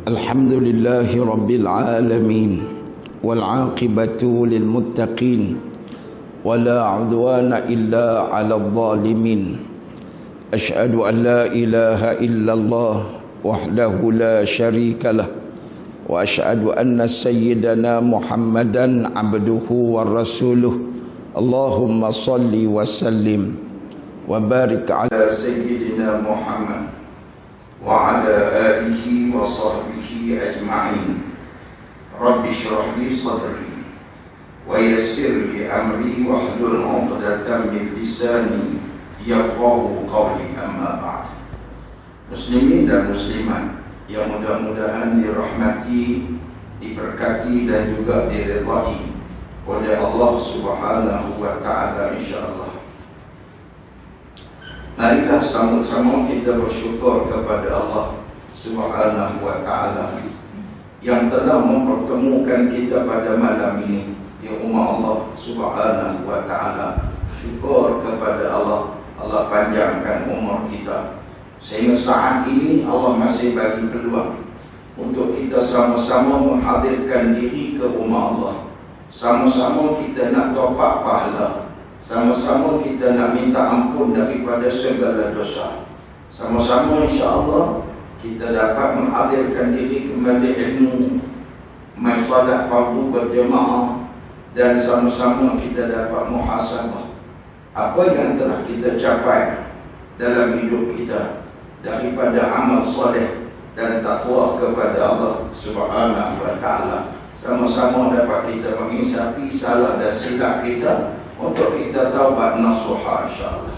Alhamdulillahi Rabbil Alamin Wal'aqibatu lilmuttaqin Wala udwana illa ala zalimin Ashhadu an la ilaha illallah Wahdahu la sharika lah Wa ashhadu anna sayyidana Muhammadan abduhu wa rasuluh Allahumma salli wa sallim Wa barik ala sayyidina Muhammad Wa ala alihi wa sahbihi ajma'in Rabbi syrah li sadri Wa yassir li amri wa hlul 'uqdatam min lisani yafqahu qawli amma ba'd. Muslimin dan muslimat yang mudah-mudahan dirahmati, diberkati dan juga diridhai oleh Allah Subhanahu wa taala insyaallah. Marilah sama-sama kita bersyukur kepada Allah Subhanahu wa ta'ala yang telah mempertemukan kita pada malam ini. Ya umat Allah Subhanahu wa ta'ala, syukur kepada Allah, Allah panjangkan umur kita sehingga saat ini Allah masih bagi peluang untuk kita sama-sama menghadirkan diri ke rumah Allah. Sama-sama kita nak topak pahala, sama-sama kita nak minta ampun daripada segala dosa. Sama-sama insya-Allah kita dapat menghadirkan diri kepada ilmu, masalah fardu berjemaah, dan sama-sama kita dapat muhasabah apa yang telah kita capai dalam hidup kita daripada amal soleh dan takwa kepada Allah Subhanahu wa taala. Sama-sama dapat kita mengisapi salah dan silap kita untuk kita taubat nasuha insya-Allah.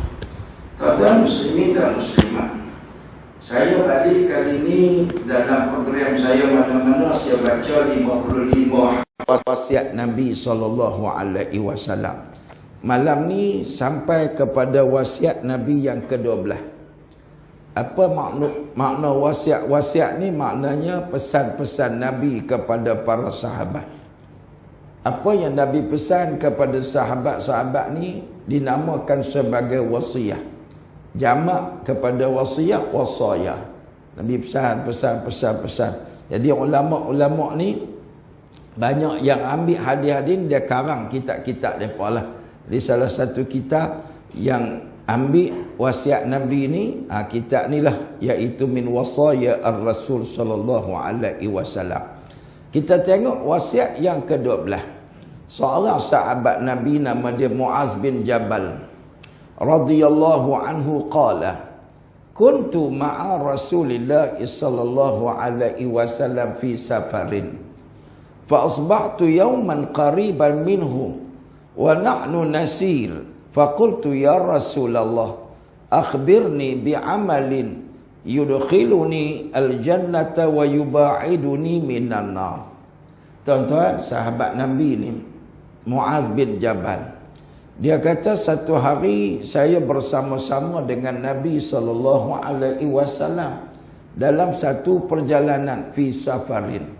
Tuan-tuan muslimin dan muslimat, saya balik kali ini dalam program saya mana-mana saya baca 55 wasiat Nabi SAW. Malam ni sampai kepada wasiat Nabi yang ke-12. Apa makna wasiat ni? Maknanya pesan-pesan Nabi kepada para sahabat. Apa yang Nabi pesan kepada sahabat-sahabat ni dinamakan sebagai wasiat. Jamak kepada wasiat, wasaya. Nabi pesan. Jadi ulama-ulama ni banyak yang ambil hadis-hadis, dia karang kitab-kitab mereka lah. Di salah satu kitab yang ambil wasiat Nabi ni, kitab ni lah, iaitu min wasaya ar-Rasul sallallahu alaihi wasallam. Kita tengok wasiat yang ke-12. Seorang sahabat Nabi nama dia Muaz bin Jabal radhiyallahu anhu qala kuntu ma'a Rasulillah sallallahu alaihi wasallam fi safarin fa asbahtu yawman qariban minhu wa nahnu nasir fa qultu ya Rasulullah akhbirni bi'amalin yudkhiluni al-jannata wa yuba'iduni minan nar. Tuan-tuan, sahabat Nabi ni Muaz bin Jabal, dia kata satu hari saya bersama-sama dengan Nabi SAW dalam satu perjalanan fi safarin.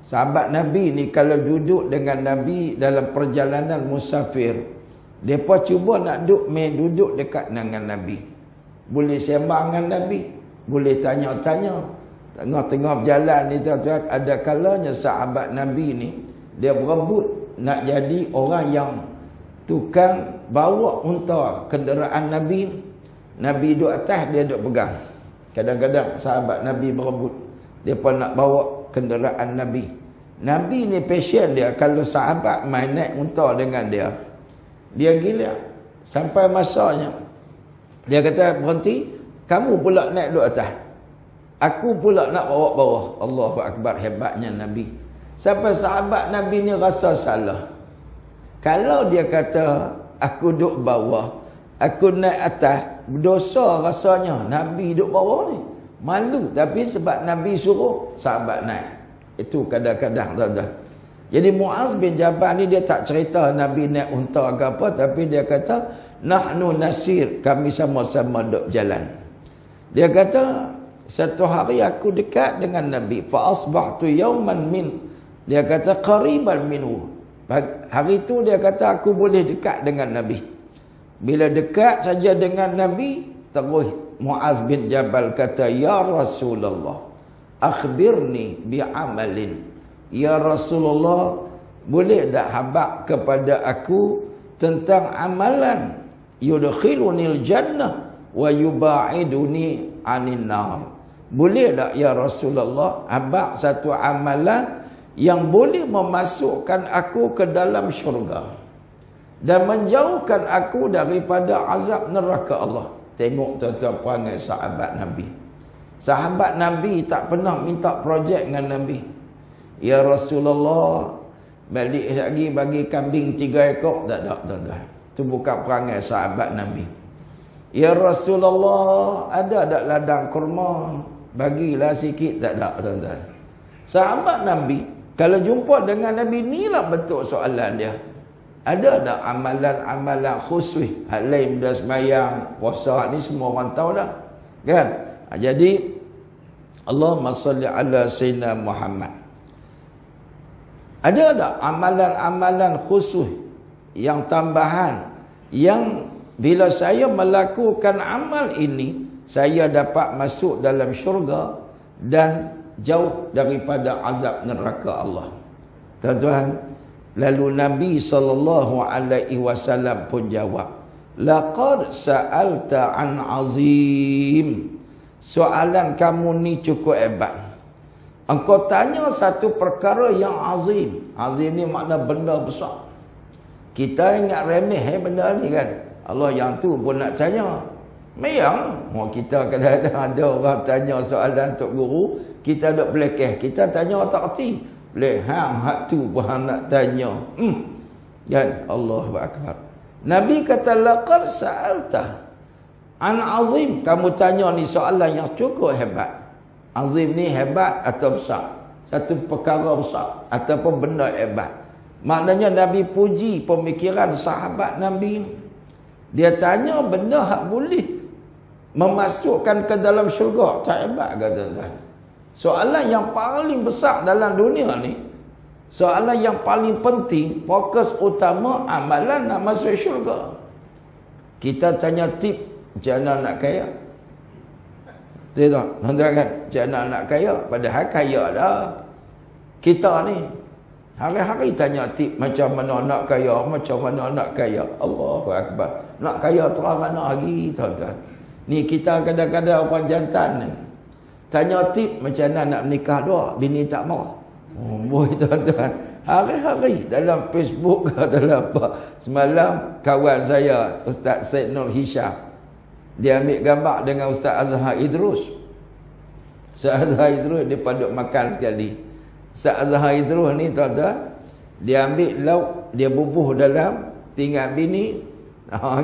Sahabat Nabi ni kalau duduk dengan Nabi dalam perjalanan musafir, mereka cuba nak duduk dekat dengan Nabi. Boleh sembang dengan Nabi, boleh tanya-tanya. Tengah-tengah berjalan ni tuan-tuan, ada kalanya sahabat Nabi ni dia berebut nak jadi orang yang tukang bawa unta kenderaan Nabi. Nabi duduk atas, dia duduk pegang. Kadang-kadang sahabat Nabi berebut, dia pun nak bawa kenderaan Nabi. Nabi ni passion dia, kalau sahabat main naik unta dengan dia, dia gila. Sampai masanya dia kata berhenti, kamu pula naik duduk atas, aku pula nak bawa bawah. Allahu Akbar, hebatnya Nabi. Sampai sahabat Nabi ni rasa salah. Kalau dia kata aku duduk bawah, aku naik atas, berdosa rasanya. Nabi duduk bawah ni malu, tapi sebab Nabi suruh sahabat naik. Itu kadang-kadang tuan-tuan. Jadi Muaz bin Jabal ni dia tak cerita Nabi naik unta ke apa, tapi dia kata nahnu nasir, kami sama-sama duduk jalan. Dia kata satu hari aku dekat dengan Nabi, fa asbahtu yawman min, dia kata qariban minhu. Hari itu dia kata aku boleh dekat dengan Nabi. Bila dekat saja dengan Nabi, terus Muaz bin Jabal kata, ya Rasulullah, akhbirni bi'amalin. Ya Rasulullah, boleh tak habaq kepada aku tentang amalan yudkhilunil jannah wa yuba'iduni anin nar. Boleh tak ya Rasulullah habaq satu amalan yang boleh memasukkan aku ke dalam syurga dan menjauhkan aku daripada azab neraka Allah. Tengok tuan-tuan perangai sahabat Nabi. Sahabat Nabi tak pernah minta projek dengan Nabi. Ya Rasulullah, balik lagi bagi kambing 3 ekor. Tak ada tuan-tuan. Itu bukan perangai sahabat Nabi. Ya Rasulullah, ada tak ladang kurma? Bagilah sikit. Tak ada tuan-tuan. Sahabat Nabi, kalau jumpa dengan Nabi, inilah bentuk soalan dia. Ada tak amalan-amalan khusus? Hal lain dah sembahyang, puasa, ni semua orang tahu dah. Kan? Jadi, Allahumma salli ala Sayyidina Muhammad. Ada tak amalan-amalan khusus yang tambahan, yang bila saya melakukan amal ini, saya dapat masuk dalam syurga dan jauh daripada azab neraka Allah. Tuan-tuan, lalu Nabi SAW pun jawab, laqad sa'alta an azim. Soalan kamu ni cukup hebat. Engkau tanya satu perkara yang azim. Azim ni makna benda besar. Kita ingat remeh benda ni kan. Allah yang tu pun nak tanya. Memang kita kadang-kadang ada orang tanya soalan Tok Guru, kita duk belekeh, kita tanya tak erti. Boleh hang hak tu pun hang nak tanya. Kan? Allahu akbar. Nabi kata laqad sa'alta an azim. Kamu tanya ni soalan yang cukup hebat. Azim ni hebat atau besar? Satu perkara besar ataupun benda hebat. Maknanya Nabi puji pemikiran sahabat Nabi. Dia tanya benda hak boleh memasukkan ke dalam syurga. Tak hebat kata tuan. Soalan yang paling besar dalam dunia ni, soalan yang paling penting, fokus utama amalan nak masuk syurga. Kita tanya tip macam mana nak kaya. Tidak, tuan-tuan kan? Macam mana nak kaya? Padahal kaya dah. Kita ni hari-hari tanya tip macam mana nak kaya, macam mana nak kaya. Allahu akbar. Nak kaya terang mana lagi tuan-tuan. Ni kita kadang-kadang orang jantan ni tanya tip macam mana nak menikah dua, bini tak marah. Boy tuan-tuan. Hari-hari dalam Facebook dalam apa. Semalam kawan saya Ustaz Said Nur Hisham, dia ambil gambar dengan Ustaz Azhar Idrus. Ustaz Azhar Idrus dia paduk makan sekali. Ustaz Azhar Idrus ni tuan-tuan, dia ambil lauk, dia bubuh dalam, tinggal bini.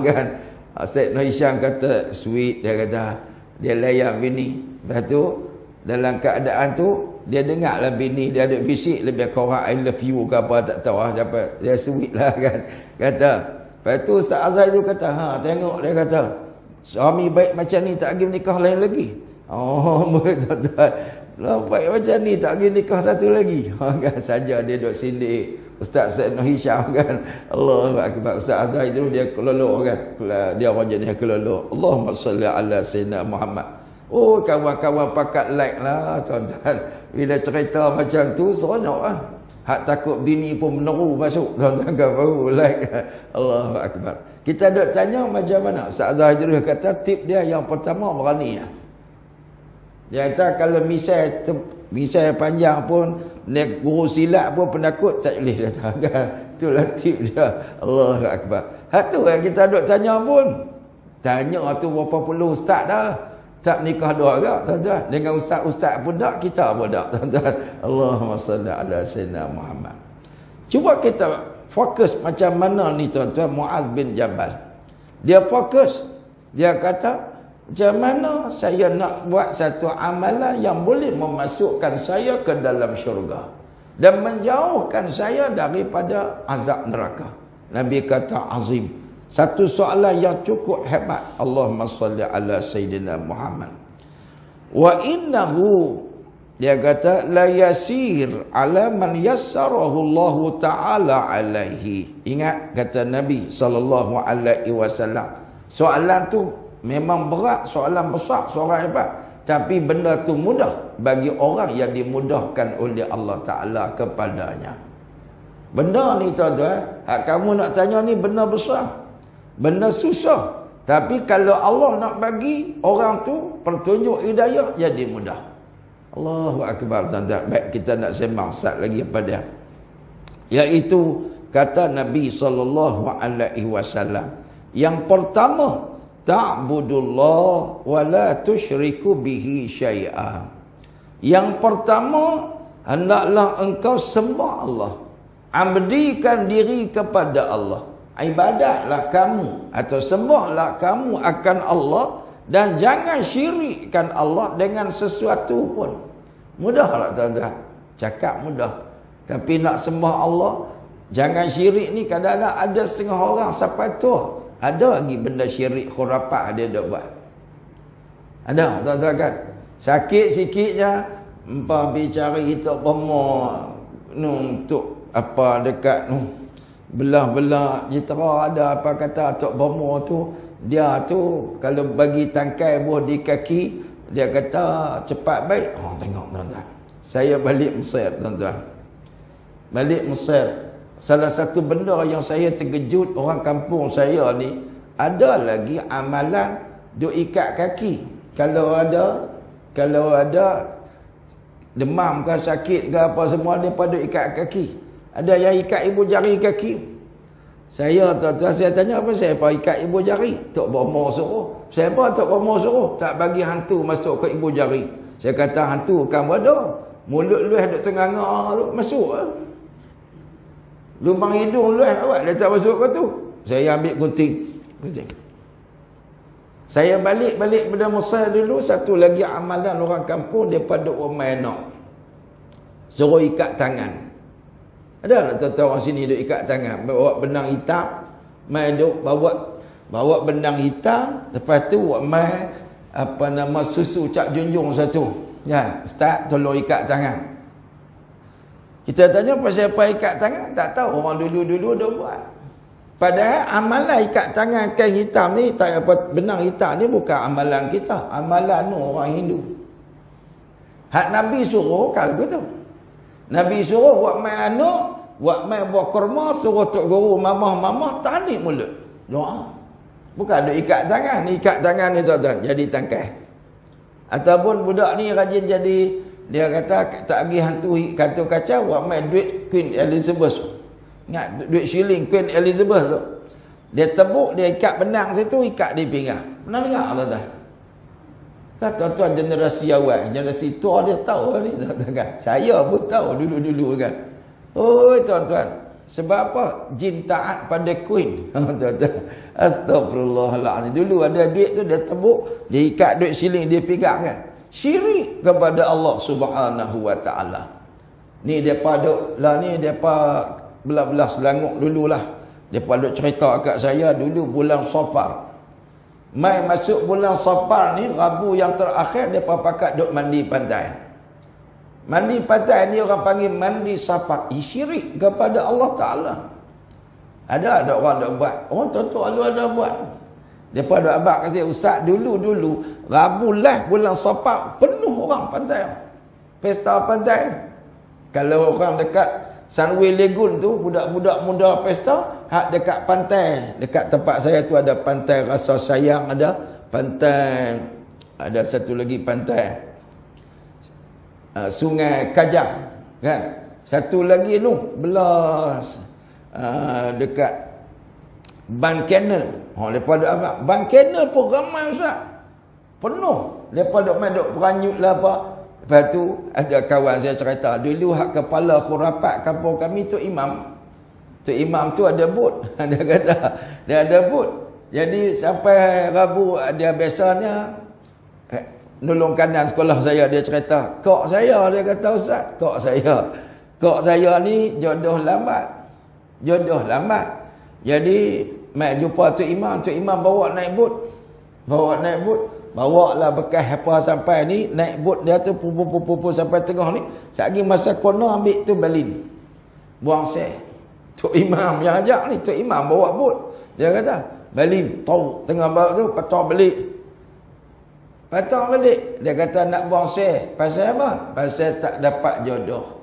Kan? Said Nur Hisham kata sweet, dia kata dia layan bini. Lepas tu dalam keadaan tu dia dengar lah bini dia ada bisik lebih kurang I love you ke apa tak tahu lah siapa. Dia sweet lah kan. Kata. Lepas tu Ustaz Azhar itu kata, tengok dia kata, suami baik macam ni tak pergi menikah lain lagi. Oh, tuan-tuan. Baik macam ni tak pergi nikah satu lagi. Kan saja dia duduk sindir Ustaz Said Nur Hisham kan. Allahu akbar. Ustaz Azhar itu dia kelolok kan. Dia orang jenis kelolok. Allahumma salli ala Sayyidina Muhammad. Oh, kawan-kawan pakat like lah tuan-tuan. Bila cerita macam tu seronok lah. Hak takut bini pun meneru masuk tuan-tuan kan baru like. Allahu akbar. Kita duk tanya macam mana. Ustaz Azhar itu kata tip dia yang pertama berani lah. Dia kata kalau misai panjang pun, naik guru silat pun penakut tak boleh datang. Itulah tip dia. Allahu akbar. Hak tu yang kita duk tanya pun. Tanya tu berapa puluh ustaz dah. Tak nikah dua agak tuan-tuan. Dengan ustaz-ustaz pun tak, kita pun tak tuan-tuan. Allahumma salli ala Sayyidina Muhammad. Cuba kita fokus macam mana ni tuan-tuan Muaz bin Jabal. Dia fokus. Dia kata, macam mana saya nak buat satu amalan yang boleh memasukkan saya ke dalam syurga dan menjauhkan saya daripada azab neraka. Nabi kata azim. Satu soalan yang cukup hebat. Allahumma salli ala Sayyidina Muhammad. Wa innahu, dia kata, la yasir ala man yassarahu Allah Ta'ala alaihi. Ingat kata Nabi SAW, soalan tu Memang berat, soalan besar, soalan hebat. Tapi benda tu mudah bagi orang yang dimudahkan oleh Allah Ta'ala kepadanya. Benda ni tuan-tuan, kamu nak tanya ni benda besar, benda susah. Tapi kalau Allah nak bagi orang tu petunjuk hidayah, jadi mudah. Allahu Akbar tuan-tuan. Baik, kita nak sembang sat lagi apa dia. Iaitu kata Nabi SAW. Yang pertama, ta'budullah wa la tusyriku bihi syai'a. Yang pertama, hendaklah engkau sembah Allah. Abdikan diri kepada Allah. Ibadatlah kamu atau sembahlah kamu akan Allah dan jangan syirikkan Allah dengan sesuatu pun. Mudahlah tuan-tuan. Cakap mudah. Tapi nak sembah Allah, jangan syirik ni kadang-kadang ada setengah orang sampai tua. Ada lagi benda syirik khurafat dia dah buat. Ada tuan-tuan kan? Sakit sikitnya empa bicara itu bomo untuk apa dekat belah-belah jitera ada apa kata Tok Bomo tu, dia tu kalau bagi tangkai buah di kaki, dia kata cepat baik. Tengok tuan-tuan. Saya balik Mesir tuan-tuan. Balik Mesir. Salah satu benda yang saya terkejut, orang kampung saya ni ada lagi amalan duk ikat kaki. Kalau ada demam ke sakit ke apa semua, dia pada ikat kaki. Ada yang ikat ibu jari kaki. Saya tuan-tuan, saya tanya apa saya apa ikat ibu jari? Tok Bomo suruh. Saya apa Tok Bomo suruh? Tak bagi hantu masuk ke ibu jari. Saya kata hantu kamu ada. Mulut luah duk tengah-tengah masuk. Lubang hidung luah awak dia tak masuk ke tu. Saya ambil gunting. Saya balik pada Mesir dulu, satu lagi amalan orang kampung daripada umai nak. Suruh ikat tangan. Ada tak tahu orang sini duk ikat tangan, bawa benang hitam, mai duk bawa benang hitam, lepas tu mai apa nama susu Cak Junjung satu. Kan, start tolong ikat tangan. Kita tanya pasal apa ikat tangan, tak tahu orang dulu-dulu dah buat. Padahal amalan ikat tangan kain hitam ni, tak apa benang hitam ni bukan amalan kita, amalan orang Hindu. Hak Nabi suruh kalau gitu. Nabi suruh buat mai anak, buat mai buat kurma, suruh tok guru mamah tanik mulut. Doa. Bukan ada ikat tangan, ikat tangan ni tuan-tuan jadi tangkai. Ataupun budak ni rajin jadi, dia kata tak pergi hantu kata kacau, buat mai duit Queen Elizabeth. Ingat duit shilling Queen Elizabeth tu. Dia tebuk, dia ikat benang situ, ikat di pinggang. Pernah dengar tuan-tuan? Kata tuan generasi awal, generasi tua dia tahu ni tuan-tuan kan. Saya pun tahu dulu-dulu kan. Oh tuan-tuan, sebab apa? Jin taat pada Queen. Tuan-tuan. Astagfirullahaladzim. Dulu ada duit tu dia tebuk, dia ikat duit shilling dia pegang kan. Syirik kepada Allah Subhanahu wa taala. Ni depa duk lah ni depa belah-belah Selangor dululah. Depa duk cerita kat saya dulu bulan Safar. Mai masuk bulan Safar ni, Rabu yang terakhir depa pakat duk mandi pantai. Mandi pantai ni orang panggil mandi Safar. Syirik kepada Allah Taala. Ada orang duk buat. Oh tuan-tuan ada buat. Depa duk abang kasi ustaz dulu Rabu lah bulan Safar penuh orang pantai. Pesta pantai. Kalau orang dekat Sunway Lagoon tu, budak-budak muda pesta, hak dekat pantai, dekat tempat saya tu ada pantai Rasa Sayang, ada pantai, ada satu lagi pantai Sungai Kajang kan. Satu lagi tu belah dekat Ban Canal. Depa duk apa? Ban Canal pun ramai ustaz. Penuh. Depa duk main duk peranyut lah apa. Lepas tu ada kawan saya cerita, dulu hak kepala khurafat kampung kami tu imam. Tu imam tu ada bot. Dia kata dia ada bot. Jadi sampai Rabu dia biasanya nolong kanan sekolah saya, dia cerita, kok saya, dia kata ustaz, kok saya ni jodoh lambat. Jadi mai jumpa tu imam bawa naik bot. Bawa lah bekas apa sampai ni, naik bot dia tu pupu sampai tengah ni. Sekali masa kona ambil tu balin. Buang seh. Tok imam yang ajak ni, tok imam bawa bot. Dia kata, Balik, tahu tengah bawa tu patah balik. Patah balik. Dia kata nak buang sel. Pasal apa? Pasal tak dapat jodoh.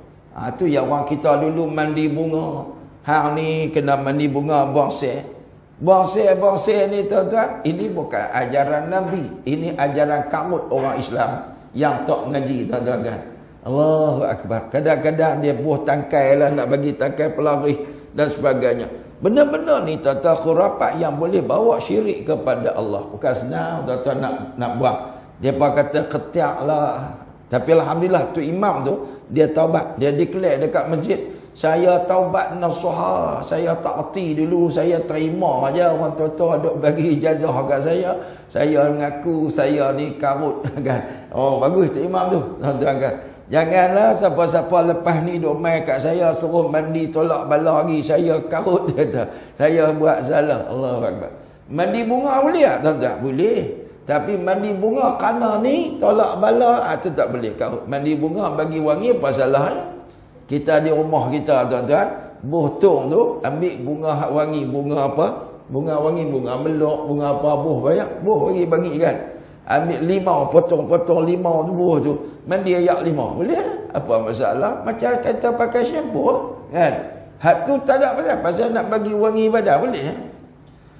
Tu yang orang kita dulu mandi bunga. Hang ni kena mandi bunga buang sel. Buang sel ni tuan-tuan, ini bukan ajaran Nabi. Ini ajaran kamut orang Islam yang tak mengaji, tuan-tuan kan. Allahu Akbar. Kadang-kadang dia buah tangkai lah, nak bagi tangkai pelarih dan sebagainya. Benda-benda ni tuan-tuan khurafat yang boleh bawa syirik kepada Allah. Bukan senang tuan-tuan nak buang. Dia pun kata ketiak lah. Tapi alhamdulillah tu imam tu dia taubat. Dia declare dekat masjid, saya taubat nasuha. Saya taati dulu, saya terima aja orang tua-tua duk bagi ijazah kat saya. Saya mengaku saya ni karut kan. Oh bagus tu imam tu. Tuan-tuan kan. Janganlah siapa-siapa lepas ni duk mai kat saya suruh mandi tolak bala lagi. Saya karut kata. Saya buat salah. Allahu Akbar. Mandi bunga boleh tak tuan-tuan? Boleh. Tapi mandi bunga kerana ni tolak bala itu tak boleh. Mandi bunga bagi wangi apa salahnya? Kita di rumah kita tuan-tuan, buh tong tu ambil bunga hak wangi, bunga apa? Bunga wangi, bunga melok, bunga apa buh banyak, buh bagi kan. Ambil limau, potong-potong limau tu buh tu, mandi ayak limau. Boleh? Apa masalah? Macam kata pakai shampoo kan. Hak tu tak ada pasal nak bagi wangi badan boleh.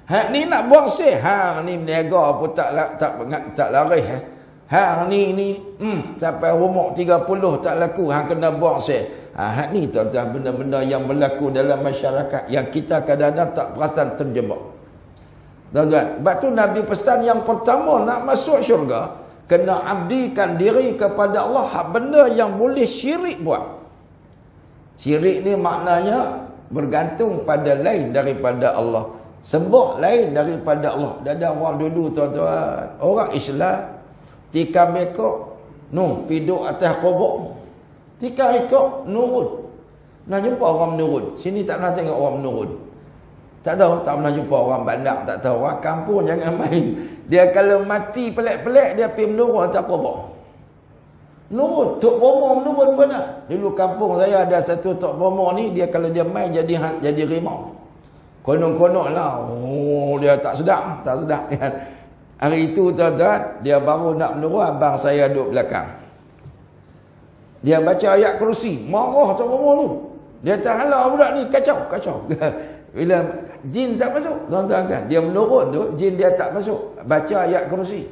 Hak ni nak buang sel, hang ni berniaga pun tak laris. Hang ni sampai umur 30 tak laku, hang kena buang sel. Hak ni tuan-tuan benda-benda yang berlaku dalam masyarakat yang kita kadang-kadang tak perasan terjebak. Tuan-tuan, sebab tu Nabi pesan yang pertama nak masuk syurga, kena abdikan diri kepada Allah, hak benda yang boleh syirik buat. Syirik ni maknanya bergantung pada lain daripada Allah. Sembah lain daripada Allah. Ada orang dulu tuan-tuan, orang Islam tikam ekor piduk atas kubur. Tikam ekor nurun. Nak jumpa orang menurun. Sini tak pernah tengok orang menurun. Tak tahu, tak pernah jumpa orang bandar, tak tahu. Orang kampung jangan main. Dia kalau mati pelik-pelik dia pergi menurun atas kubur. Nurun, Tok Bomo menurun benar. Dulu kampung saya ada satu Tok Bomo ni, dia kalau dia main jadi rimau. Konon-konon lah. Oh, dia tak sedap kan. Hari itu tuan-tuan, dia baru nak menurun, abang saya duduk belakang. Dia baca ayat kursi, marah Tok Bomo tu. Dia tak halau budak ni, kacau. Bila jin tak masuk, tuan-tuan kan, dia menurun tu, jin dia tak masuk. Baca ayat kursi.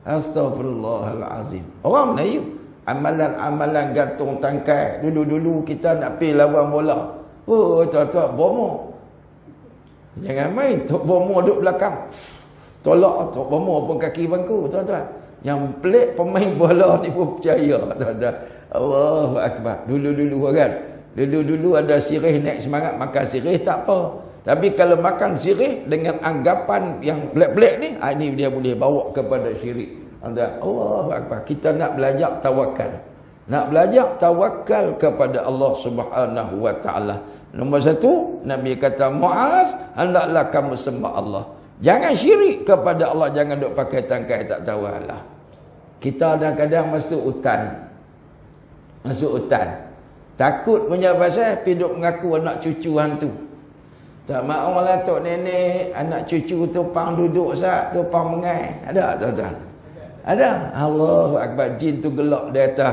Astaghfirullahalazim. Orang Melayu, amalan-amalan gantung tangkai. Dulu-dulu kita nak pergi lawan bola. Oh, tuan-tuan, Bomo. Jangan main, Tok Bomo duduk belakang. Tolak Tok Bomo pun kaki bangku, tuan-tuan. Yang pelik pemain bola ni pun percaya, tuan-tuan. Allahu Akbar. Dulu-dulu kan. Dulu-dulu ada sirih naik semangat makan sirih tak apa. Tapi kalau makan sirih dengan anggapan yang pelik-pelik ni, ini dia boleh bawa kepada syirik. Allahu Akbar. Kita nak belajar tawakal. Nak belajar tawakal kepada Allah Subhanahu wa taala. Nombor satu, Nabi kata, Muaz, hendaklah kamu sembah Allah. Jangan syirik kepada Allah, jangan duk pakai tangkai tak tahu Allah. Kita kadang-kadang masuk hutan. Takut punya pasal pergi duk mengaku anak cucu hantu. Tak maulah tok nenek, anak cucu tupang duduk sat, tupang mengai. Ada tuan-tuan? Ada. Allahu Akbar, jin tu gelak dia kata,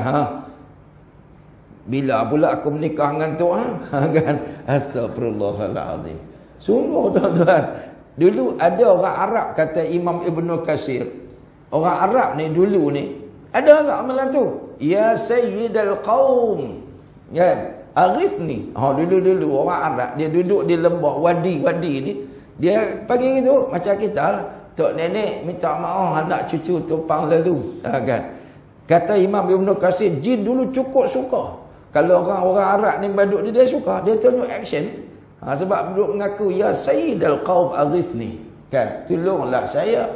bila pula aku menikah dengan tu kan? Astagfirullahalazim. Sungguh tuan-tuan. Dulu ada orang Arab, kata Imam Ibnu Katsir. Orang Arab ni dulu ni, ada orang amalan tu. Ya sayyidal qaum. Kan? Aghithni. Dulu-dulu orang Arab, dia duduk di lembah wadi-wadi ni. Dia pagi gitu, macam kita lah. Tok nenek minta maaf anak cucu tumpang lalu. Kan? Kata Imam Ibnu Katsir, jin dulu cukup suka. Kalau orang-orang Arab ni baduk dia suka, dia tunjuk action. Sebab duduk mengaku, ya sayyidal qaum aghithni. Kan? Tolonglah saya.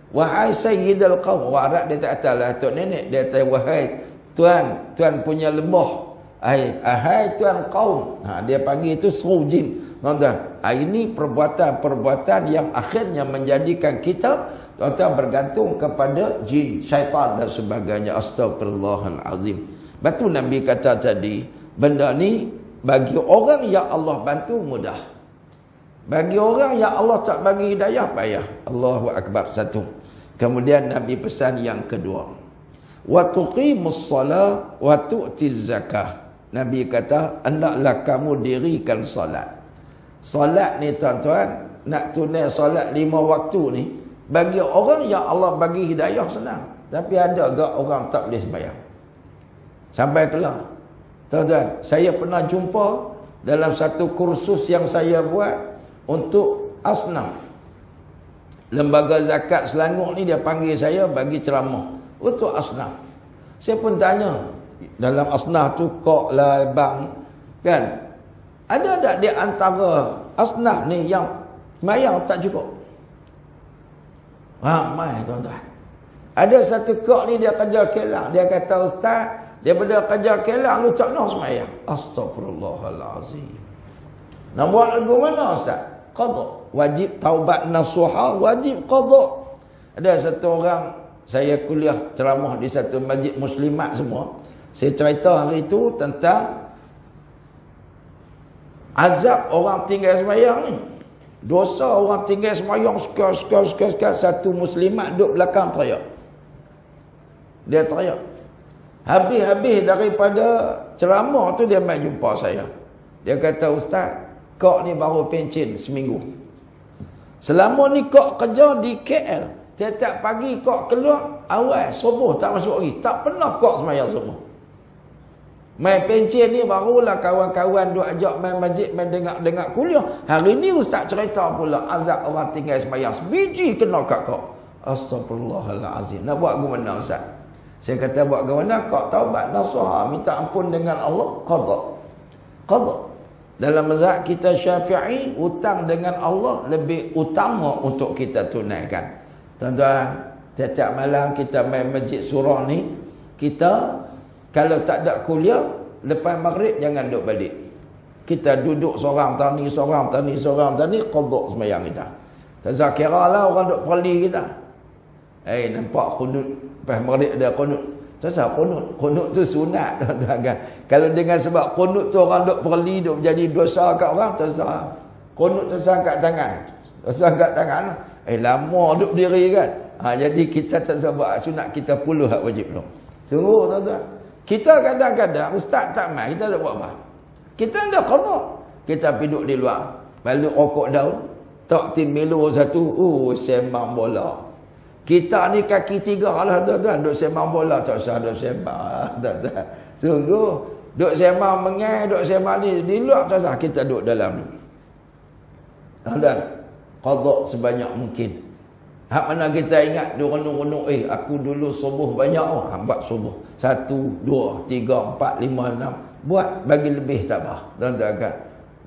Wahai sayyidal qaum. Orang Arab dia tak katalah tok nenek, dia kata wahai tuan punya lembah. Hai tuan kaum. Dia panggil itu seru jin. Tuan-tuan, ini perbuatan-perbuatan yang akhirnya menjadikan kita tuan-tuan bergantung kepada jin, syaitan dan sebagainya. Astagfirullahalazim. Batu Nabi kata tadi, benda ni bagi orang yang Allah bantu mudah. Bagi orang yang Allah tak bagi hidayah, payah. Allahu Akbar, satu. Kemudian Nabi pesan yang kedua, wa tuqimus salat wa tu'tiz zakah. Nabi kata, hendaklah kamu dirikan solat. Solat ni tuan-tuan, nak tunai solat 5 waktu ni, bagi orang yang Allah bagi hidayah senang. Tapi ada agak orang tak boleh sembahyang sampai kelar. Tuan-tuan, saya pernah jumpa dalam satu kursus yang saya buat untuk asnaf. Lembaga zakat Selangor ni dia panggil saya bagi ceramah untuk asnaf. Saya pun tanya, dalam asnaf tu kok lah bang, kan? Ada tak di antara asnaf ni yang sembahyang tak cukup? Ramai tuan-tuan. Ada satu kok ni dia kerja kelang, dia kata, ustaz, daripada kerja kelang lu tak nak sembahyang. Astagfirullahalazim. Nak buat lagu mana ustaz? Qada. Wajib taubat nasuha, wajib qada. Ada satu orang, saya kuliah ceramah di satu masjid muslimat semua. Saya cerita hari itu tentang azab orang tinggal sembahyang ni. Dosa orang tinggal sembahyang sekal. Satu muslimat duduk belakang teriak. Dia teriak. Habis-habis daripada ceramah tu dia mai jumpa saya. Dia kata, ustaz, kok ni baru pencen seminggu. Selama ni kok kerja di KL. Setiap pagi kok keluar, awal subuh tak masuk lagi. Tak pernah kok sembahyang subuh. Mai pencen ni barulah kawan-kawan duk ajak main masjid, main dengar kuliah. Hari ni ustaz cerita pula azab orang tinggal sembahyang sebiji kena kat kok. Astagfirullahalazim. Nak buat ke mana ustaz? Saya kata buat ke mana? Kok taubat nasuha, minta ampun dengan Allah, qada. Qada. Dalam mazhab kita Syafi'i, hutang dengan Allah lebih utama untuk kita tunaikan. Tuan-tuan, setiap malam kita main masjid surah ni, kita kalau tak ada kuliah, lepas maghrib jangan duduk balik. Kita duduk seorang tani, qada sembahyang kita. Tazakira lah orang duduk perli kita. Nampak kunut, lepas maghrib ada kunut. Tazak kunut tu sunat. Tuan-tuan. Kalau dengan sebab kunut tu orang duduk perli, duduk jadi dosa kat orang, tazak. Kunut tu angkat tangan. Dosa angkat tangan. Lama duduk diri kan. Jadi kita tazak buat sunat, kita puluh hak wajib belum. Sungguh tuan-tuan. Kita kadang-kadang ustaz tak mai, kita nak buat apa? Kita dah qada. Kita pergi duduk di luar, balik rokok daun, tak tim melo satu, sembang bola. Kita ni kaki 3 lah tuan-tuan, duduk sembang bola tak usah duduk sembang tuan-tuan. Sungguh duduk sembang mengai, duduk sembang ni di luar tak usah, kita duduk dalam ni. Tuan-tuan, qada sebanyak mungkin. Hak mana kita ingat dia renung-renung, aku dulu subuh banyak, buat subuh 1, 2, 3, 4, 5, 6, buat bagi lebih tak apa. Tuan-tuan kan,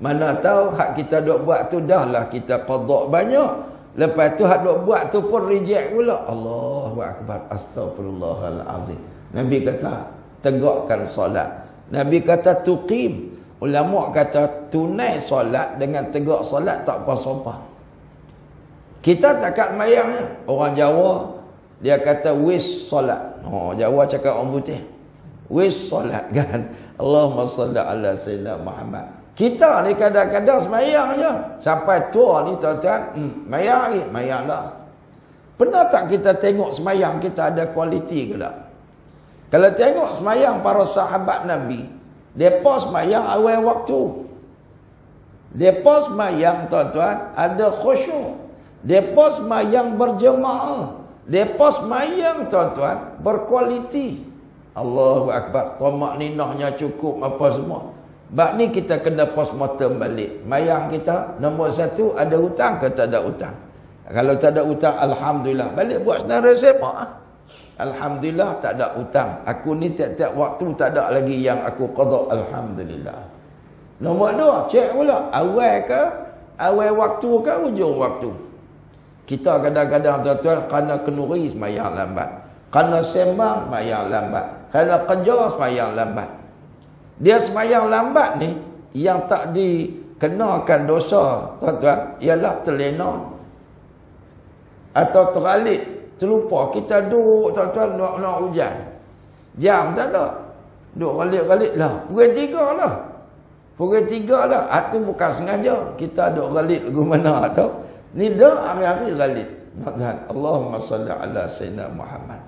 mana tahu hak kita duk buat tu dah lah kita qada banyak, lepas tu hak duk buat tu pun reject pula. Allahu Akbar, astagfirullahalazim. Nabi kata tegakkan solat. Nabi kata tuqim. Ulama kata tunai solat dengan tegak solat tak apa-apa. Kita takat mayangnya. Orang Jawa dia kata wis solat. Jawa cakap orang putih. Wis solat kan. Allahumma salli ala sayyidina Muhammad. Kita ni kadang-kadang semayang je. Sampai tua ni tuan-tuan, mayang lagi, mayang dah. Pernah tak kita tengok semayang kita ada kualiti ke tak? Kalau tengok semayang para sahabat Nabi, depa semayang awal waktu. Depa semayang tuan-tuan ada khusyuk. Depa semayang berjemaah. Depa semayang tuan-tuan berkualiti. Allahu Akbar. Tamak ninahnya cukup apa semua. Bab ni kita kena postmortem balik. Mayang kita nombor 1 ada hutang ke tak ada hutang. Kalau tak ada hutang, alhamdulillah. Balik buat senarai sepak. Alhamdulillah tak ada hutang. Aku ni tiap-tiap waktu tak ada lagi yang aku qada, alhamdulillah. Nombor 2, cek pula awal ke, awal waktu ke hujung waktu. Kita kadang-kadang tuan-tuan kerana kenuri semayang lambat. Kerana sembang semayang lambat. Kerana kerja semayang lambat. Dia semayang lambat ni yang tak dikenakan dosa tuan-tuan ialah terlena atau teralik, terlupa. Kita duduk tuan-tuan nak hujan. Jam tak ada. Duduk galik-galik lah. Pukul 3 lah. Pukul 3 dah. Itu bukan sengaja. Kita duk ghalid ke mana atau ni dah hari-hari ghalid. Allahumma salli ala Sayyidina Muhammad.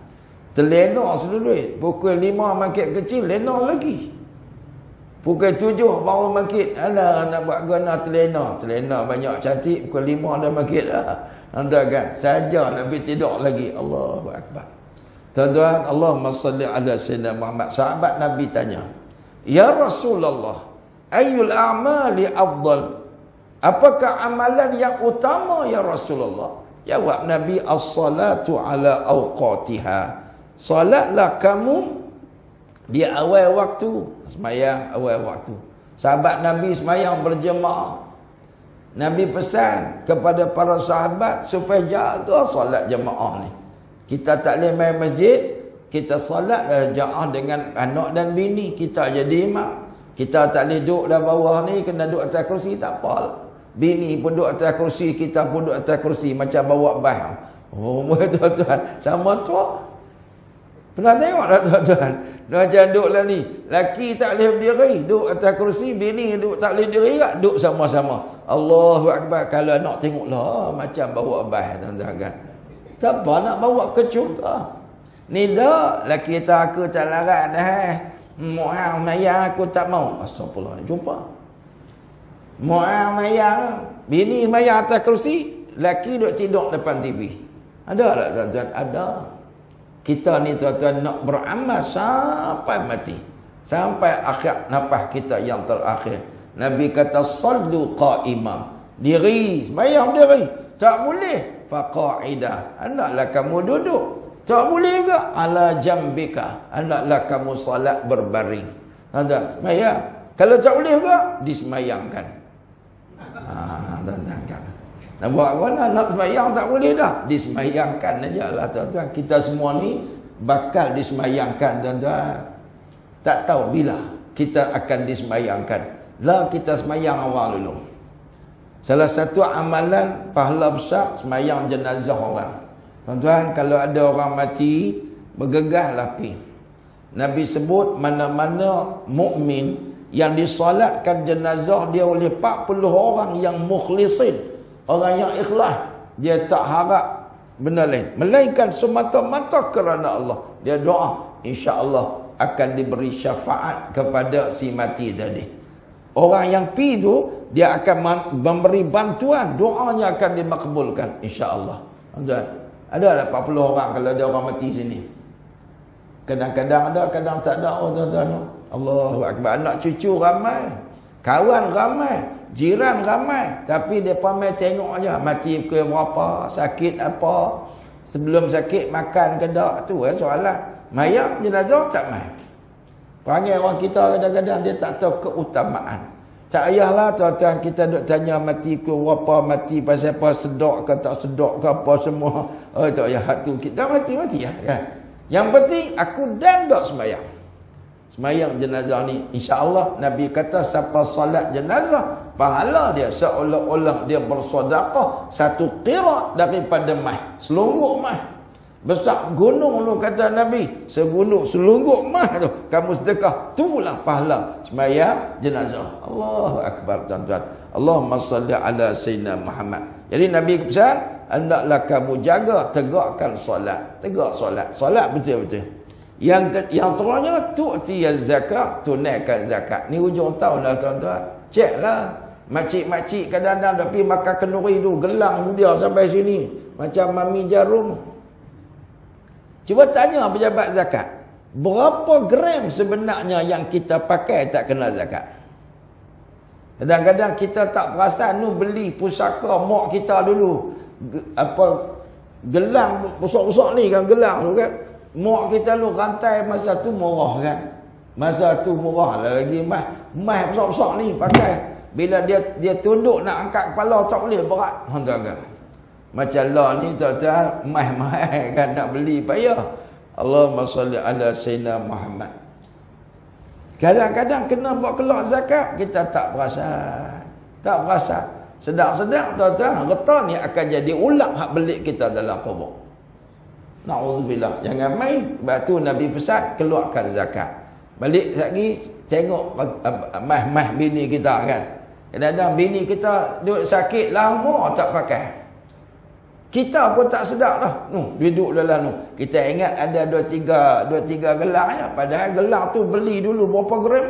Terlena seluruh. Pukul 5 makin kecil, lena lagi. Pukul 7 baru makin. Alah, nak buat guna terlena. Terlena banyak cantik. Pukul 5 dah makin dah. Anda kan? Saja Nabi tidur lagi. Allahu Akbar. Tuan-tuan, Allahumma salli ala Sayyidina Muhammad. Sahabat Nabi tanya, Ya Rasulullah, ayyul a'mali afdal? Apakah amalan yang utama ya Rasulullah? Jawab Nabi, as-salatu ala awqatiha. Salatlah kamu di awal waktu. Sembahyang awal waktu. Sahabat Nabi sembahyang berjemaah. Nabi pesan kepada para sahabat supaya jaga solat jemaah ni. Kita tak boleh main masjid, kita solat jemaah dengan anak dan bini, kita jadi imam. Kita tak boleh duduk dah bawah ni, kena duduk atas kursi, tak apalah. Bini pun duduk atas kursi, kita pun duduk atas kursi, macam bawa bah. Oh, tuan-tuan, sama tu. Pernah tengok tak tuan-tuan? Macam duduk lah ni, laki tak boleh berdiri, duduk atas kursi, bini duduk tak boleh berdiri, duduk sama-sama. Allahu Akbar. Kalau nak tengok lah, macam bawa bah tuan-tuan kan. Tak apa nak bawa ke syurga. Ni dah, laki kita aku tak larat dah. Mu'ah mayang aku tak mau. Astagfirullah, jumpa. Mu'ah mayang, bini mayang atas kursi, laki duduk tidur depan TV. Ada tak tuan-tuan? Ada. Kita ni tuan-tuan nak beramal sampai mati. Sampai akhir nafas kita yang terakhir. Nabi kata, sallu qa'imah. Diri, sembahyang diri. Tak boleh. Faqa'idah. Hendaklah kamu duduk. Tak boleh ke? Ala jambika. Hendaklah kamu salat berbaring. Tuan-tuan, sembahyang. Kalau tak boleh ke? Disemayangkan. Tuan-tuan kan. Nak buat mana? Nak sembahyang tak boleh dah. Disemayangkan aja lah tuan-tuan. Kita semua ni bakal disemayangkan tuan-tuan. Tak tahu bila kita akan disemayangkan. Lah kita semayang awal dulu. Salah satu amalan pahala besar semayang jenazah orang. Tuan-tuan, kalau ada orang mati, bergegahlah pi. Nabi sebut mana-mana mukmin yang disolatkan jenazah dia oleh 40 orang yang mukhlisin. Orang yang ikhlas. Dia tak harap benda lain. Melainkan semata-mata kerana Allah. Dia doa, insya-Allah akan diberi syafaat kepada si mati tadi. Orang yang pi tu, dia akan memberi bantuan. Doanya akan dimakbulkan, insya-Allah. Tuan-tuan, ada 40 orang kalau ada orang mati sini. Kadang-kadang ada, kadang tak ada. Oh tuan-tuan, Allahu Akbar. Anak cucu ramai, kawan ramai, jiran ramai, tapi depa mai tengok aja mati pukul berapa, sakit apa, sebelum sakit makan ke tak, tu soalan. Mayat jenazah tak mai. Panggil orang kita kadang-kadang dia tak tahu keutamaan. Tak payahlah tuan-tuan kita duk tanya mati pukul berapa, mati pasal apa, sedok ke tak sedok ke apa semua. Oh tak payah tu, kita mati-mati lah kan. Yang penting aku dan dok sembahyang. Semayang jenazah ni, insya-Allah Nabi kata siapa solat jenazah, pahala dia seolah-olah dia bersedekah satu qira daripada mah, selungguk mah. Besar gunung tu kata Nabi, selungguk mah tu kamu sedekah, itulah pahala semayang jenazah. Allahu Akbar tuan-tuan. Allahumma salli ala Sayyidina Muhammad. Jadi Nabi pesan, hendaklah kamu jaga tegakkan solat. Tegak solat. Solat betul-betul. Yang seterusnya tu'ti zakat, tunaikan zakat. Ni hujung tahun lah tuan-tuan. Ceklah. Makcik-makcik kadang-kadang dah pergi makan kenduri tu, gelang dia sampai sini. Macam mami jarum. Cuba tanya pejabat zakat. Berapa gram sebenarnya yang kita pakai tak kena zakat? Kadang-kadang kita tak perasan nu beli pusaka mak kita dulu. Gelang besar-besar ni kan gelang tu kan. Mak kita lu rantai masa tu murah kan. Masa tu murah lah lagi mah besar-besar ni pakai. Bila dia tunduk nak angkat kepala tak boleh, berat. Tuan-tuan. Macam lah ni tuan-tuan, mahal kan nak beli payah. Allahumma salli ala Sayyidina Muhammad. Kadang-kadang kena buat keluar zakat, kita tak perasan. Tak perasan. Sedang-sedang tuan-tuan, getah ni akan jadi ulang hak belik kita dalam kubur. Na'udzubillah. Jangan main. Sebab tu Nabi pesan, keluarkan zakat. Balik lagi tengok mah bini kita kan. Kadang-kadang bini kita duduk sakit lama tak pakai. Kita pun tak sedar dah. Duduk dalam tu. Kita ingat ada 2-3 gelang ya. Padahal gelang tu beli dulu berapa gram.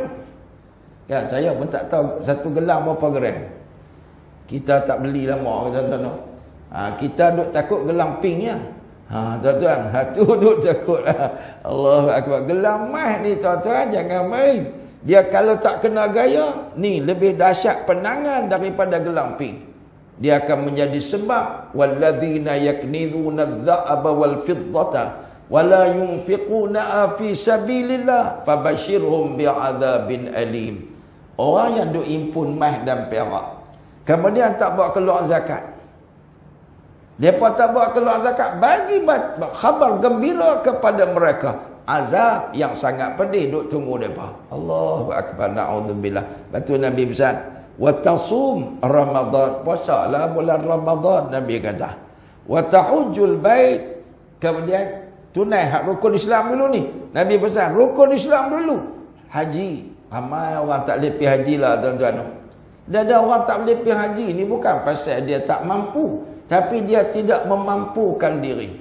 Kan saya pun tak tahu satu gelang berapa gram. Kita tak beli lama tuan-tuan. Kita duk takut gelang pink ya. Tuan-tuan, tu duk takut. Allahu akbar. Gelang emas ni tuan-tuan jangan main. Dia kalau tak kena gaya, ni lebih dahsyat penangan daripada gelang pink. Dia akan menjadi sebab walladzina yaknizuna adh-dha'aba wal fiddata wala yunfiquna fi sabilillah fabashshirhum bi'adzabin alim. Orang yang duk impun emas dan perak kemudian tak buat keluar zakat. Depa tak buat keluar zakat, bagi khabar gembira kepada mereka azab yang sangat pedih duk tunggu depa. Allahu akbar, naudzubillah. Betul Nabi pesan, wa tasum Ramadan, puasalah bulan Ramadan Nabi kata. Wa tahujjul bait, kemudian tunai hak rukun Islam dulu ni. Nabi pesan rukun Islam dulu. Haji, ramai orang tak boleh pergi haji lah tuan-tuan. Dan ada orang tak boleh pergi haji ni bukan pasal dia tak mampu, tapi dia tidak memampukan diri.